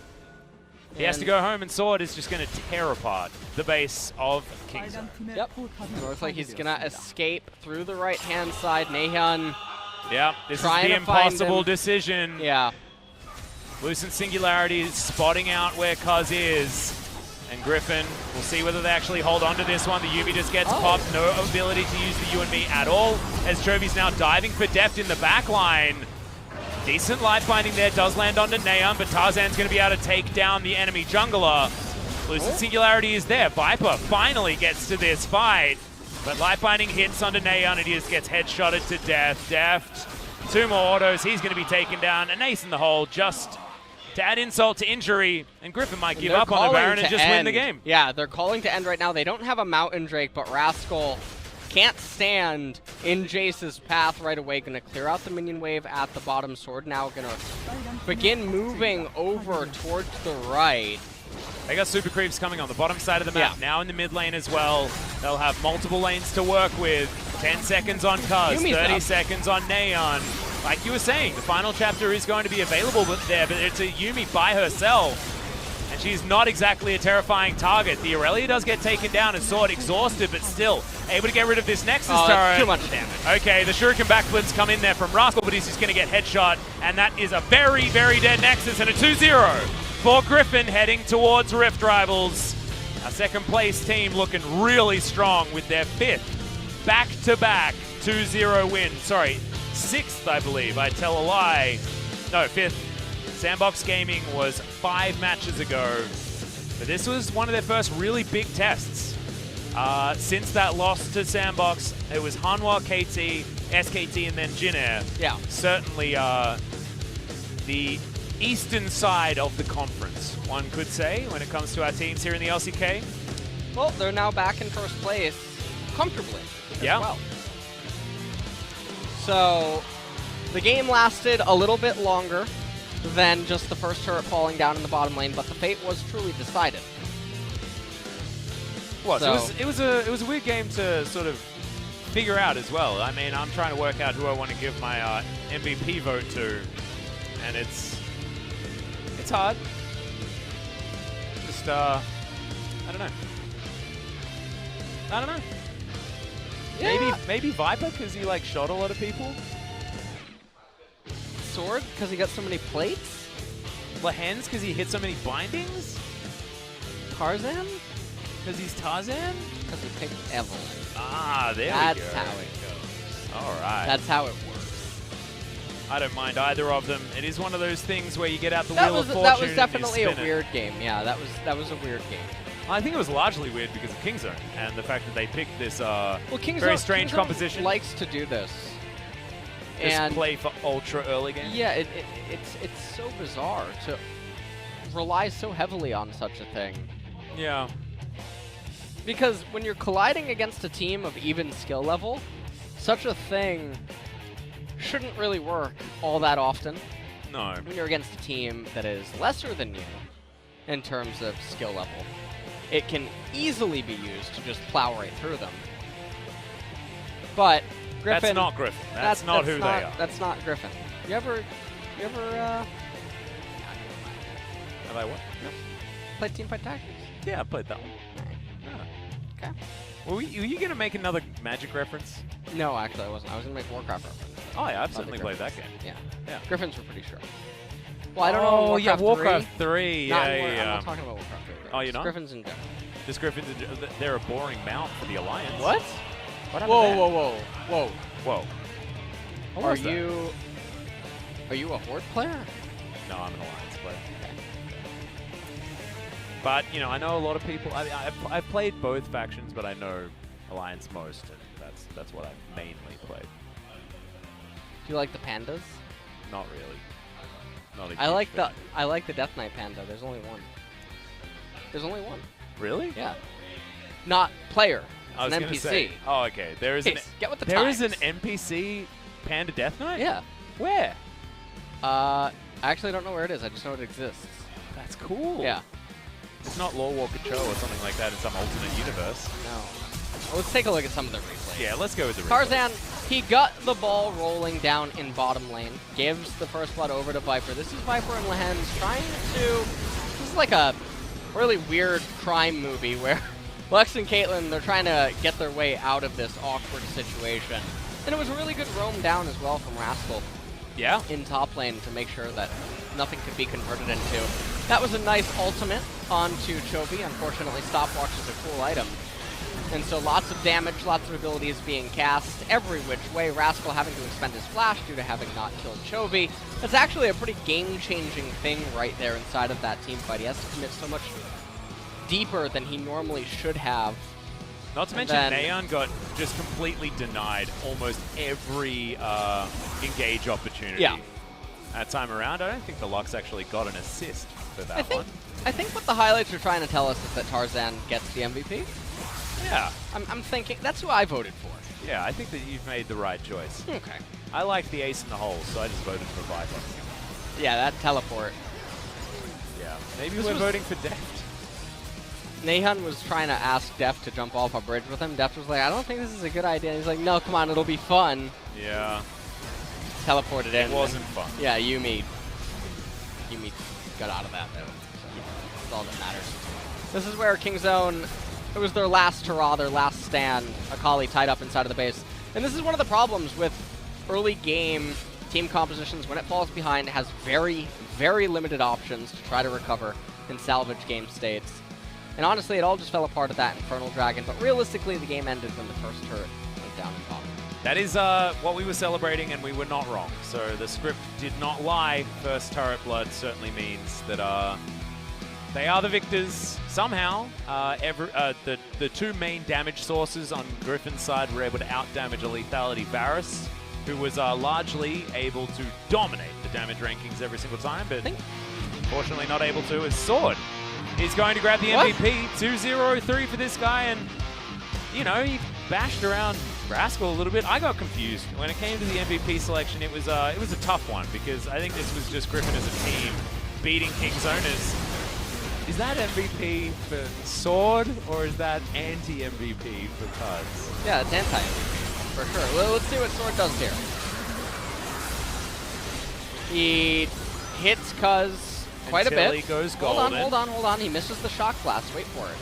He has to go home, and Sword is just going to tear apart the base of Kingzone. Yep. It looks like he's going to escape through the right-hand side. Naehyun. Yeah, this is Trying the to find impossible him. decision. Yeah. Lucent Singularity is spotting out where Cuzz is. And GRIFFIN, we'll see whether they actually hold on to this one. The Yuumi just gets popped. No ability to use the you and me at all. As Chovy's now diving for Deft in the back line. Decent life binding there. Does land onto Naehyun, but Tarzan's going to be able to take down the enemy jungler. Lucent Singularity is there. Viper finally gets to this fight. But life binding hits onto Naehyun, and he just gets headshotted to death. Deft, 2 more autos. He's going to be taken down. An ace in the hole just to add insult to injury, and Griffin might give up on the Baron and just win the game. Yeah, they're calling to end right now. They don't have a Mountain Drake, but Rascal can't stand in Jayce's path right away. Going to clear out the minion wave at the bottom. Sword now going to begin moving over towards the right. They got super creeps coming on the bottom side of the map, now in the mid lane as well. They'll have multiple lanes to work with. 10 seconds on Cuzz, 30 seconds on Naehyun. Like you were saying, the final chapter is going to be available there, but it's a Yuumi by herself. And she's not exactly a terrifying target. The Irelia does get taken down as Sword exhausted, but still able to get rid of this Nexus turret. Too much damage. Okay, the Shuriken backflips come in there from Rascal, but he's just going to get headshot. And that is a very, very dead Nexus and a 2-0 for Griffin heading towards Rift Rivals. Our second place team looking really strong with their 5th back-to-back 2-0 win. Sorry, 6th, I believe. I tell a lie. No, 5th. Sandbox Gaming was 5 matches ago. But this was one of their first really big tests. Since that loss to Sandbox, it was Hanwha, KT, SKT, and then Jin-Air. Yeah. Certainly the eastern side of the conference, one could say, when it comes to our teams here in the LCK. Well, they're now back in first place comfortably as well. So the game lasted a little bit longer than just the first turret falling down in the bottom lane, but the fate was truly decided. Well, so it was a weird game to sort of figure out as well. I mean, I'm trying to work out who I want to give my MVP vote to, and it's hard. Just I don't know. Yeah. Maybe Viper because he like shot a lot of people. Sword because he got so many plates. Lehends because he hit so many bindings. Tarzan because he's Tarzan. Because he picked Evelynn. Ah, there we go. That's how it goes. All right. That's how it works. I don't mind either of them. It is one of those things where you get out the Wheel of Fortune. That was definitely and a weird game. Yeah, that was a weird game. I think it was largely weird because of Kingzone and the fact that they picked this very strange Kingzone composition. Likes to do this. And play for ultra early games. Yeah, it's so bizarre to rely so heavily on such a thing. Yeah. Because when you're colliding against a team of even skill level, such a thing shouldn't really work all that often. No. When you're against a team that is lesser than you in terms of skill level, it can easily be used to just plow right through them. But Griffin, that's not Griffin. That's not who they are. That's not Griffin. You ever Have I what? No. Played Teamfight Tactics? Yeah, I played that one. Okay. Well, were you going to make another Magic reference? No, actually I wasn't. I was going to make Warcraft reference. Oh yeah, I've certainly played that game. Yeah. Griffins were pretty sure. Well, I don't know. Oh yeah, Warcraft 3. I'm not talking about Warcraft 3. Oh, you're not? Griffins in general. Just Griffins. They're a boring mount for the Alliance. What? What Whoa. What Are you a Horde player? No, I'm an Alliance player. But, you know, I know a lot of people. I've played both factions, but I know Alliance most, and that's what I've mainly played. Do you like the pandas? Not really. Not a I like the Death Knight panda. There's only one. There's only one. Really? Yeah. Not player. I was an gonna NPC. Say, oh, okay. There is get with the There times. is an NPC Panda Death Knight? Yeah. Where? I actually don't know where it is. I just know it exists. That's cool. Yeah. It's not Lore Walker Cho or something like that in some alternate universe. No. Well, let's take a look at some of the replays. Yeah, let's go with the replays. Tarzan, he got the ball rolling down in bottom lane. Gives the first blood over to Viper. This is Viper and Lehends trying to... This is like a really weird crime movie where Lex and Caitlyn, they're trying to get their way out of this awkward situation. And it was a really good roam down as well from Rascal. Yeah. In top lane to make sure that nothing could be converted into. That was a nice ultimate onto Chovy. Unfortunately, Stopwatch is a cool item. And so lots of damage, lots of abilities being cast every which way. Rascal having to expend his flash due to having not killed Chovy. That's actually a pretty game-changing thing right there inside of that team fight. He has to commit so much deeper than he normally should have. Not to mention, Naehyun got just completely denied almost every engage opportunity. Yeah. that time around. I don't think the Lux actually got an assist for that one. I think what the highlights are trying to tell us is that Tarzan gets the MVP. Yeah. I'm thinking that's who I voted for. Yeah, I think that you've made the right choice. Okay. I like the ace in the hole, so I just voted for Viper. Yeah, that teleport. Yeah. Maybe we're voting for Deft. Naehyun was trying to ask Deft to jump off a bridge with him. Deft was like, I don't think this is a good idea. He's like, no, come on, it'll be fun. Yeah. Teleported in. It wasn't fun. Yeah, Yuumi got out of that, though. So that's all that matters. This is where Kingzone, it was their last hurrah, their last stand. Akali tied up inside of the base. And this is one of the problems with early game team compositions. When it falls behind, it has very, very limited options to try to recover and salvage game states. And honestly, it all just fell apart at that Infernal Dragon. But realistically, the game ended when the first turret went down in top. That is what we were celebrating, and we were not wrong. So the script did not lie. First turret blood certainly means that they are the victors somehow. The two main damage sources on Griffin's side were able to out-damage a lethality Varus, who was largely able to dominate the damage rankings every single time, but unfortunately not able to. His Sword is going to grab the MVP. 2-0-3 for this guy, and you know, he bashed around Rascal a little bit. I got confused when it came to the MVP selection. It was a tough one because I think this was just Griffin as a team beating Kingzone. Is that MVP for Sword or is that anti-MVP for Cuzz? Yeah, it's anti-MVP for sure. Well, let's see what Sword does here. He hits Cuzz quite a bit. He goes golden. Hold on. He misses the shock blast. Wait for it.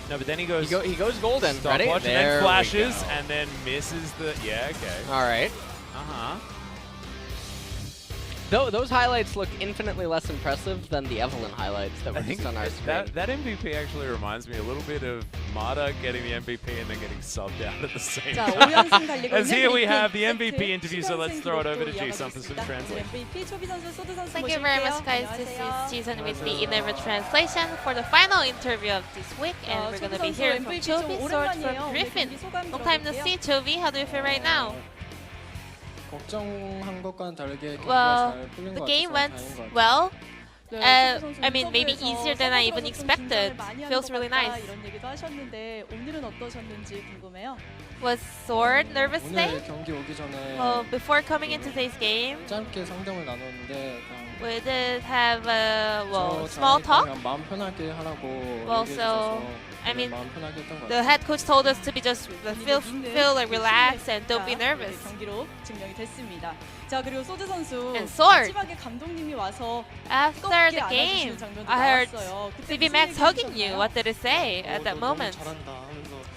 No, but then he goes. He goes golden. Ready? There and then flashes and then misses the. Yeah, okay. All right. Those highlights look infinitely less impressive than the Evelynn highlights that were just on our screen. That MVP actually reminds me a little bit of Mata getting the MVP and then getting subbed out at the same time. As here we have the MVP interview, so let's throw it over to Jayce for some translation. Thank you very much, guys. This is TusiN with the Endeavor translation for the final interview of this week, and we're going to be hearing from Chovy, Sword from Griffin. Long time no see, Chovy. How do you feel right now? Well, the game went well. I mean, maybe easier than I even expected. Feels really nice. Was Sword nervous today? Well, before coming into today's game, we did have a small talk. Well, so I mean, the head coach told us to be just feel like relaxed and don't be nervous. And Sword, after the game, I heard CB Max hugging you. What did he say at that moment?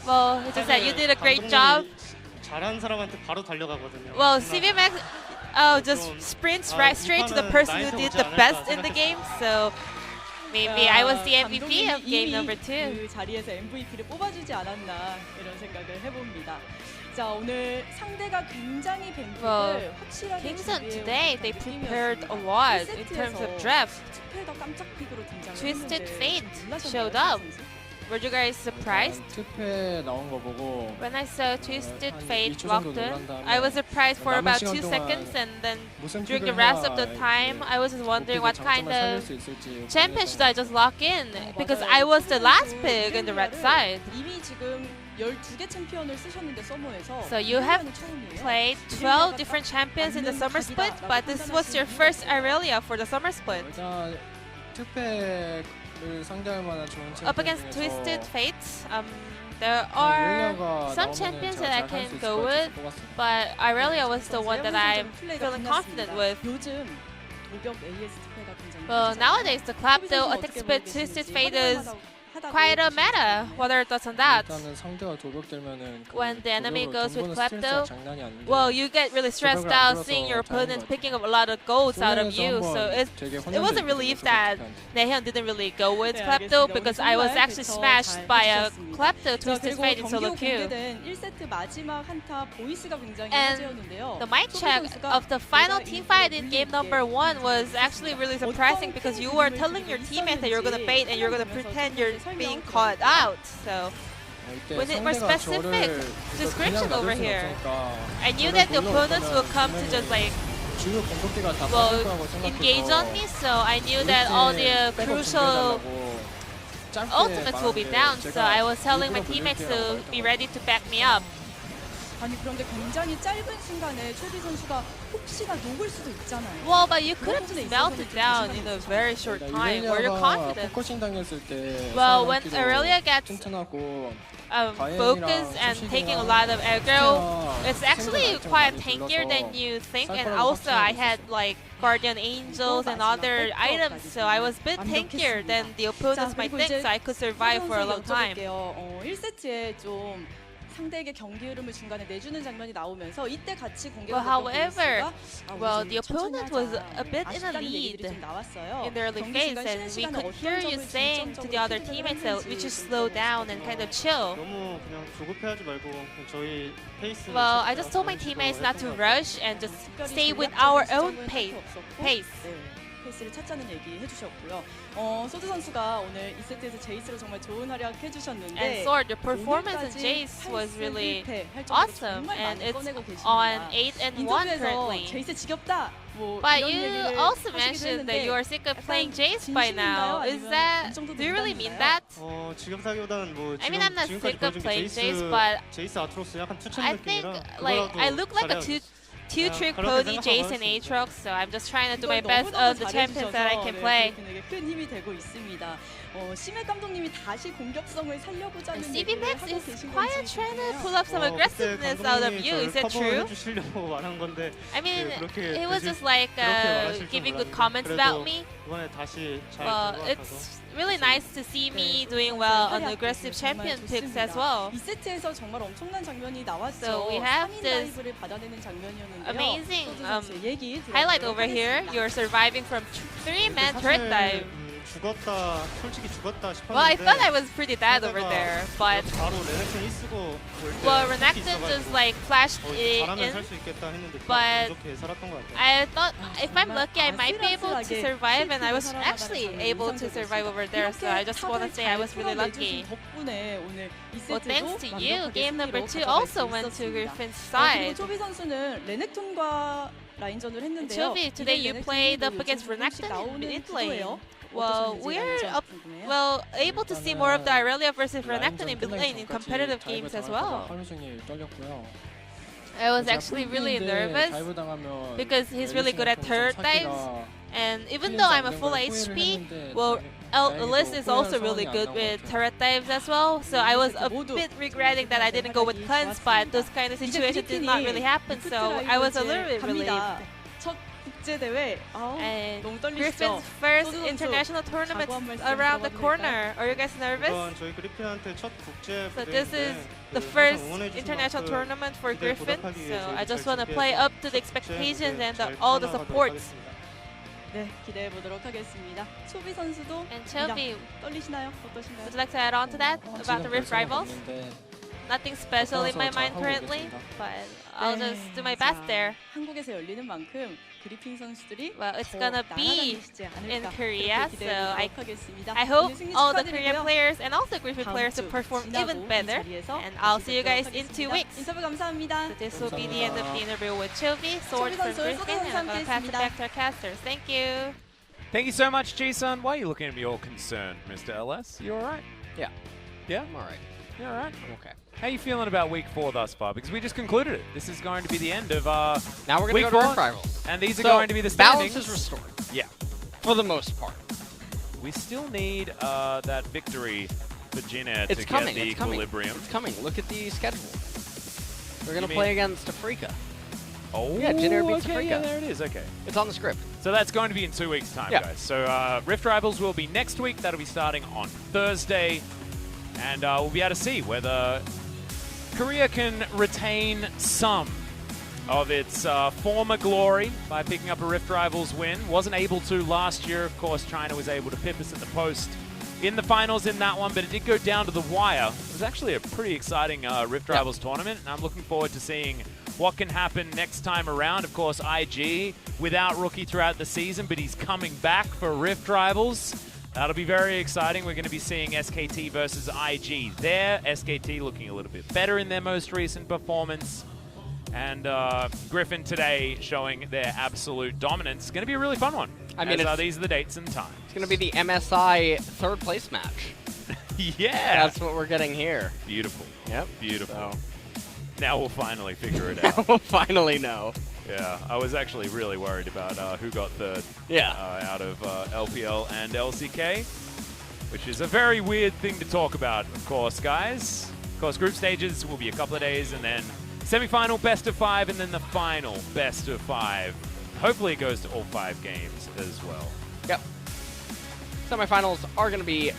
Well, he just said you did a great job. Well, CB Max just sprints right straight to the person who did the best in the game. So maybe I was the MVP of game number 2. Well, Kingzone today, they prepared a lot in terms of draft. Twisted Fate showed up. Were you guys surprised? When I saw Twisted Fate locked in, I was surprised for about 2 seconds, and then during the rest of the time, I was just wondering what kind of champion should I just lock in, because I was the last pick in the red side. So you have played 12 different champions in the Summer Split, but this was your first Irelia for the Summer Split. Up against Twisted Fates, there are some champions that I can go with, but Irelia was the one that I'm feeling confident with. Well, nowadays the Clapdo attack split Twisted Fate is quite a meta. What are your thoughts on that? When the enemy goes with Clapdo, well, you get really stressed out seeing your opponent picking up a lot of golds out of you. So it was a relief that Naehyun didn't really go with Clapdo, because I was actually smashed by a Clapdo Twisted Fate in solo queue. And the mic check of the final teamfight in game number 1 was actually really surprising, because you were telling your teammate that you're going to bait and you're going to pretend you're being caught out. So with it more specific description over here, I knew that the opponents will come to just like engage on me, so I knew that all the crucial ultimates will be down, so I was telling my teammates to be ready to back me up. 아니 그런데 굉장히 짧은 순간에 초비 선수가 혹시나 녹을 수도 있잖아요. Well, but you could have just melted down in a very short time. Were you confident? Well, when Irelia gets focused and taking a lot of aggro, it's actually quite tankier than you think. And also, I had like Guardian Angels and other items, so I was a bit tankier than the opponents might think, so I could survive for a long time. 1세트에 좀 상대에게 경기 흐름을 중간에 내주는 장면이 나오면서 이때 같이 공격을 Well, however, the opponent was a bit in a lead in the early phase, and we could hear you saying to the other teammates that we should slow down and kind of chill. 너무 그냥 조급해하지 말고 저희 페이스. Well, I just told my teammates not to rush and just stay with our own pace. 페이스를 찾자는 얘기 해주셨고요. 소드 선수가 오늘 2세트에서 제이스로 정말 좋은 활약 해주셨는데 And Sword, your performance in Jayce was really awesome, and it's on 8-1 currently. 제이스 지겹다. But you also mentioned that you are sick of playing Jayce by now. Is that? Do you really mean that? 지금사기보다는 뭐 I mean, I'm not sick of playing Jayce, but 제이스 아트로스 약간 투천 I think like I look like a two-trick pony, Jayce and Aatrox, so I'm just trying to do my best on the champions that I can play. 큰 힘이 되고 있습니다. 심해 감독님이 다시 공격성을 살려보자는 And 얘기를 CB Max 하고 is 계신 quite 건지 trying to pull up some aggressiveness out of you. Is that true? I mean, it was just like giving good comments about me. Well, it's really nice to see me doing well on the aggressive champion picks as well. 2세트에서 정말 엄청난 장면이 나왔죠. So we have this amazing highlight over here. You're surviving from 3-man turret dive. 죽었다, 솔직히 죽었다 싶었는데. Well, I thought I was pretty bad over there, but 바로 레넥톤 쓰고 well, Renekton just like flashed in, but I thought if I'm lucky, I might be able to survive, and I was actually able to survive over there. So I just want to say I was really lucky. Well, thanks to you, game number 2 also went to Griffin's side. 초비 선수는 레넥톤과 라인전을 했는데요. Chovy, today you played up against Renekton in mid lane. Well, we're able to see more of the Irelia versus Renekton in mid lane in competitive games as well. I was actually really nervous because he's really good at turret dives, and even though I'm a full HP, well, Elise is also really good with turret dives as well, so I was a bit regretting that I didn't go with Cuzz, but those kind of situations did not really happen, so I was a little bit relieved. And Griffin's first international tournament around the corner. Are you guys nervous? So this is the first international tournament for Griffin, so I just want to play up to the expectations and all the supports. 네, 기대해 보도록 하겠습니다. 초비 선수도 And Chovy, 떨리시나요? 어떠신가요? would you like to add on to that about the Rift Rivals? Nothing special in my mind currently, but I'll just do my best there. 한국에서 열리는 만큼 그리핀 선수들이 Well, it's gonna be in Korea, so I 하겠습니다. hope all the Korean players and also Griffin players to perform even better. And I'll see you guys in 2 weeks. 인터뷰 감사합니다. So this will be the end of the interview with Chovy, Sword from Griffin, and I'm gonna pass it back to our casters. Thank you. Thank you so much, G-Sun. Why are you looking at me all concerned, Mr. LS? You alright? Yeah. Yeah? I'm alright. You alright? I'm okay. How are you feeling about week 4 thus far? Because we just concluded it. This is going to be the end of now we're going to go to Rift Rivals. And these are going to be the standings. Balance is restored. Yeah. For the most part. We still need that victory for Jinner to get the equilibrium. It's coming. Look at the schedule. We're going to play against Afrika. Oh, yeah, Jinner beats Afrika. Yeah, there it is. Okay. It's on the script. So that's going to be in 2 weeks' time, guys. So Rift Rivals will be next week. That'll be starting on Thursday. And we'll be able to see whether Korea can retain some of its former glory by picking up a Rift Rivals win. Wasn't able to last year. Of course, China was able to pip us at the post in the finals in that one, but it did go down to the wire. It was actually a pretty exciting Rift Rivals tournament, and I'm looking forward to seeing what can happen next time around. Of course, IG without Rookie throughout the season, but he's coming back for Rift Rivals. That'll be very exciting. We're going to be seeing SKT versus IG there. SKT looking a little bit better in their most recent performance. And GRIFFIN today showing their absolute dominance. It's going to be a really fun one. I mean, these are the dates and times. It's going to be the MSI third place match. Yeah. That's what we're getting here. Beautiful. Yep. Beautiful. So. Now we'll finally figure it out. We'll finally know. Yeah, I was actually really worried about who got third out of LPL and LCK, which is a very weird thing to talk about, of course, guys. Of course, group stages will be a couple of days, and then semi-final best of 5, and then the final best of 5. Hopefully it goes to all 5 games as well. Yep. Semifinals are going to be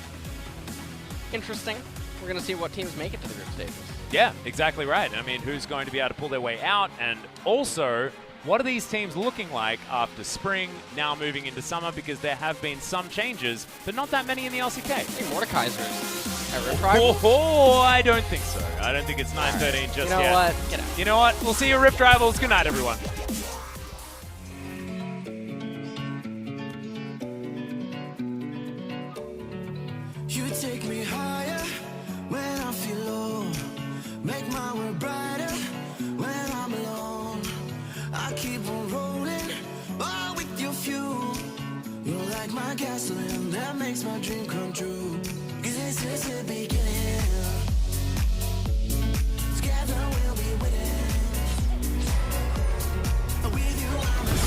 interesting. We're going to see what teams make it to the group stages. Yeah, exactly right. I mean, who's going to be able to pull their way out? And also, what are these teams looking like after spring, now moving into summer? Because there have been some changes, but not that many in the LCK. I think Mordekaiser's at Rift Rivals. Oh, I don't think so. I don't think it's 9-13 just yet. You know what? Get out. You know what? We'll see you at Rift Rivals. Good night, everyone. You take me higher when I feel low. Make my world brighter when I'm alone. I keep on rolling, all with your fuel. You're like my gasoline that makes my dream come true. 'Cause this is the beginning. Together we'll be winning. With you I'm a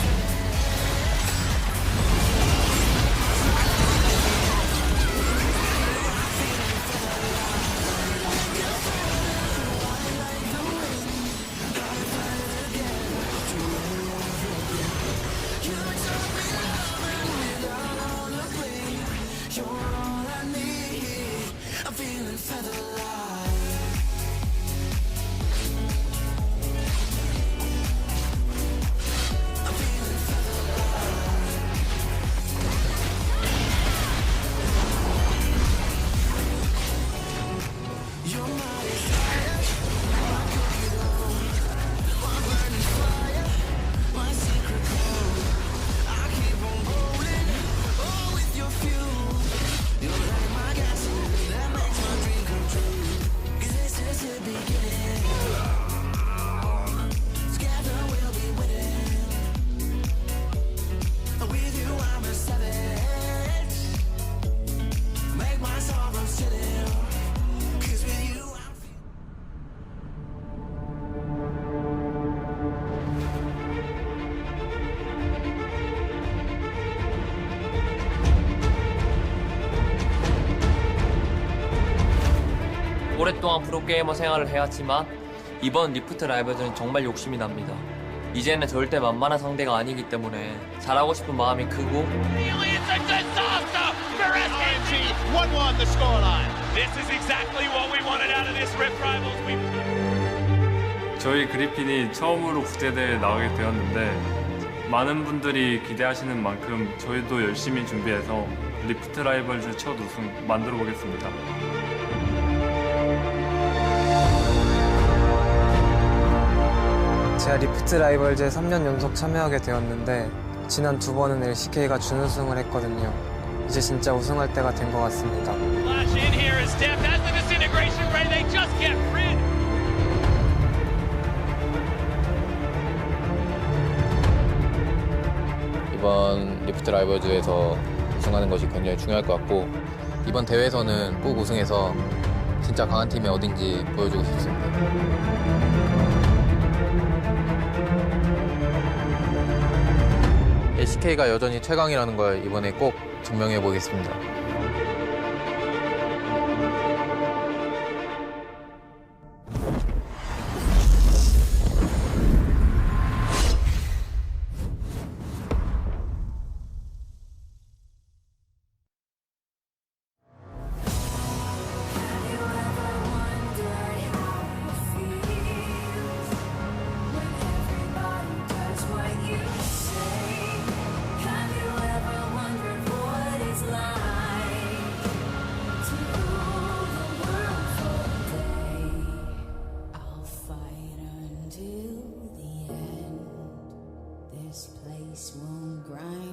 오랫동안 프로게이머 생활을 해왔지만 이번 리프트 라이벌즈는 정말 욕심이 납니다. 이제는 절대 만만한 상대가 아니기 때문에 잘하고 싶은 마음이 크고 It's a disaster for SKT. 1-1 the scoreline. This is exactly what we wanted out of this Rift Rivals. 저희 그리핀이 처음으로 국제대회에 나가게 되었는데 많은 분들이 기대하시는 만큼 저희도 열심히 준비해서 리프트 라이벌즈 첫 우승 만들어 보겠습니다. 제가 리프트 라이벌즈에 3년 연속 참여하게 되었는데 지난 2번은 LCK가 준우승을 했거든요. 이제 진짜 우승할 때가 된 것 같습니다. Flash in here as Deft has the disintegration ray. They just get rid. 이번 리프트 라이벌즈에서 우승하는 것이 굉장히 중요할 것 같고 이번 대회에서는 꼭 우승해서 진짜 강한 팀이 어딘지 보여주고 싶습니다. LCK가 여전히 최강이라는 걸 이번에 꼭 증명해 보겠습니다. This place won't grind.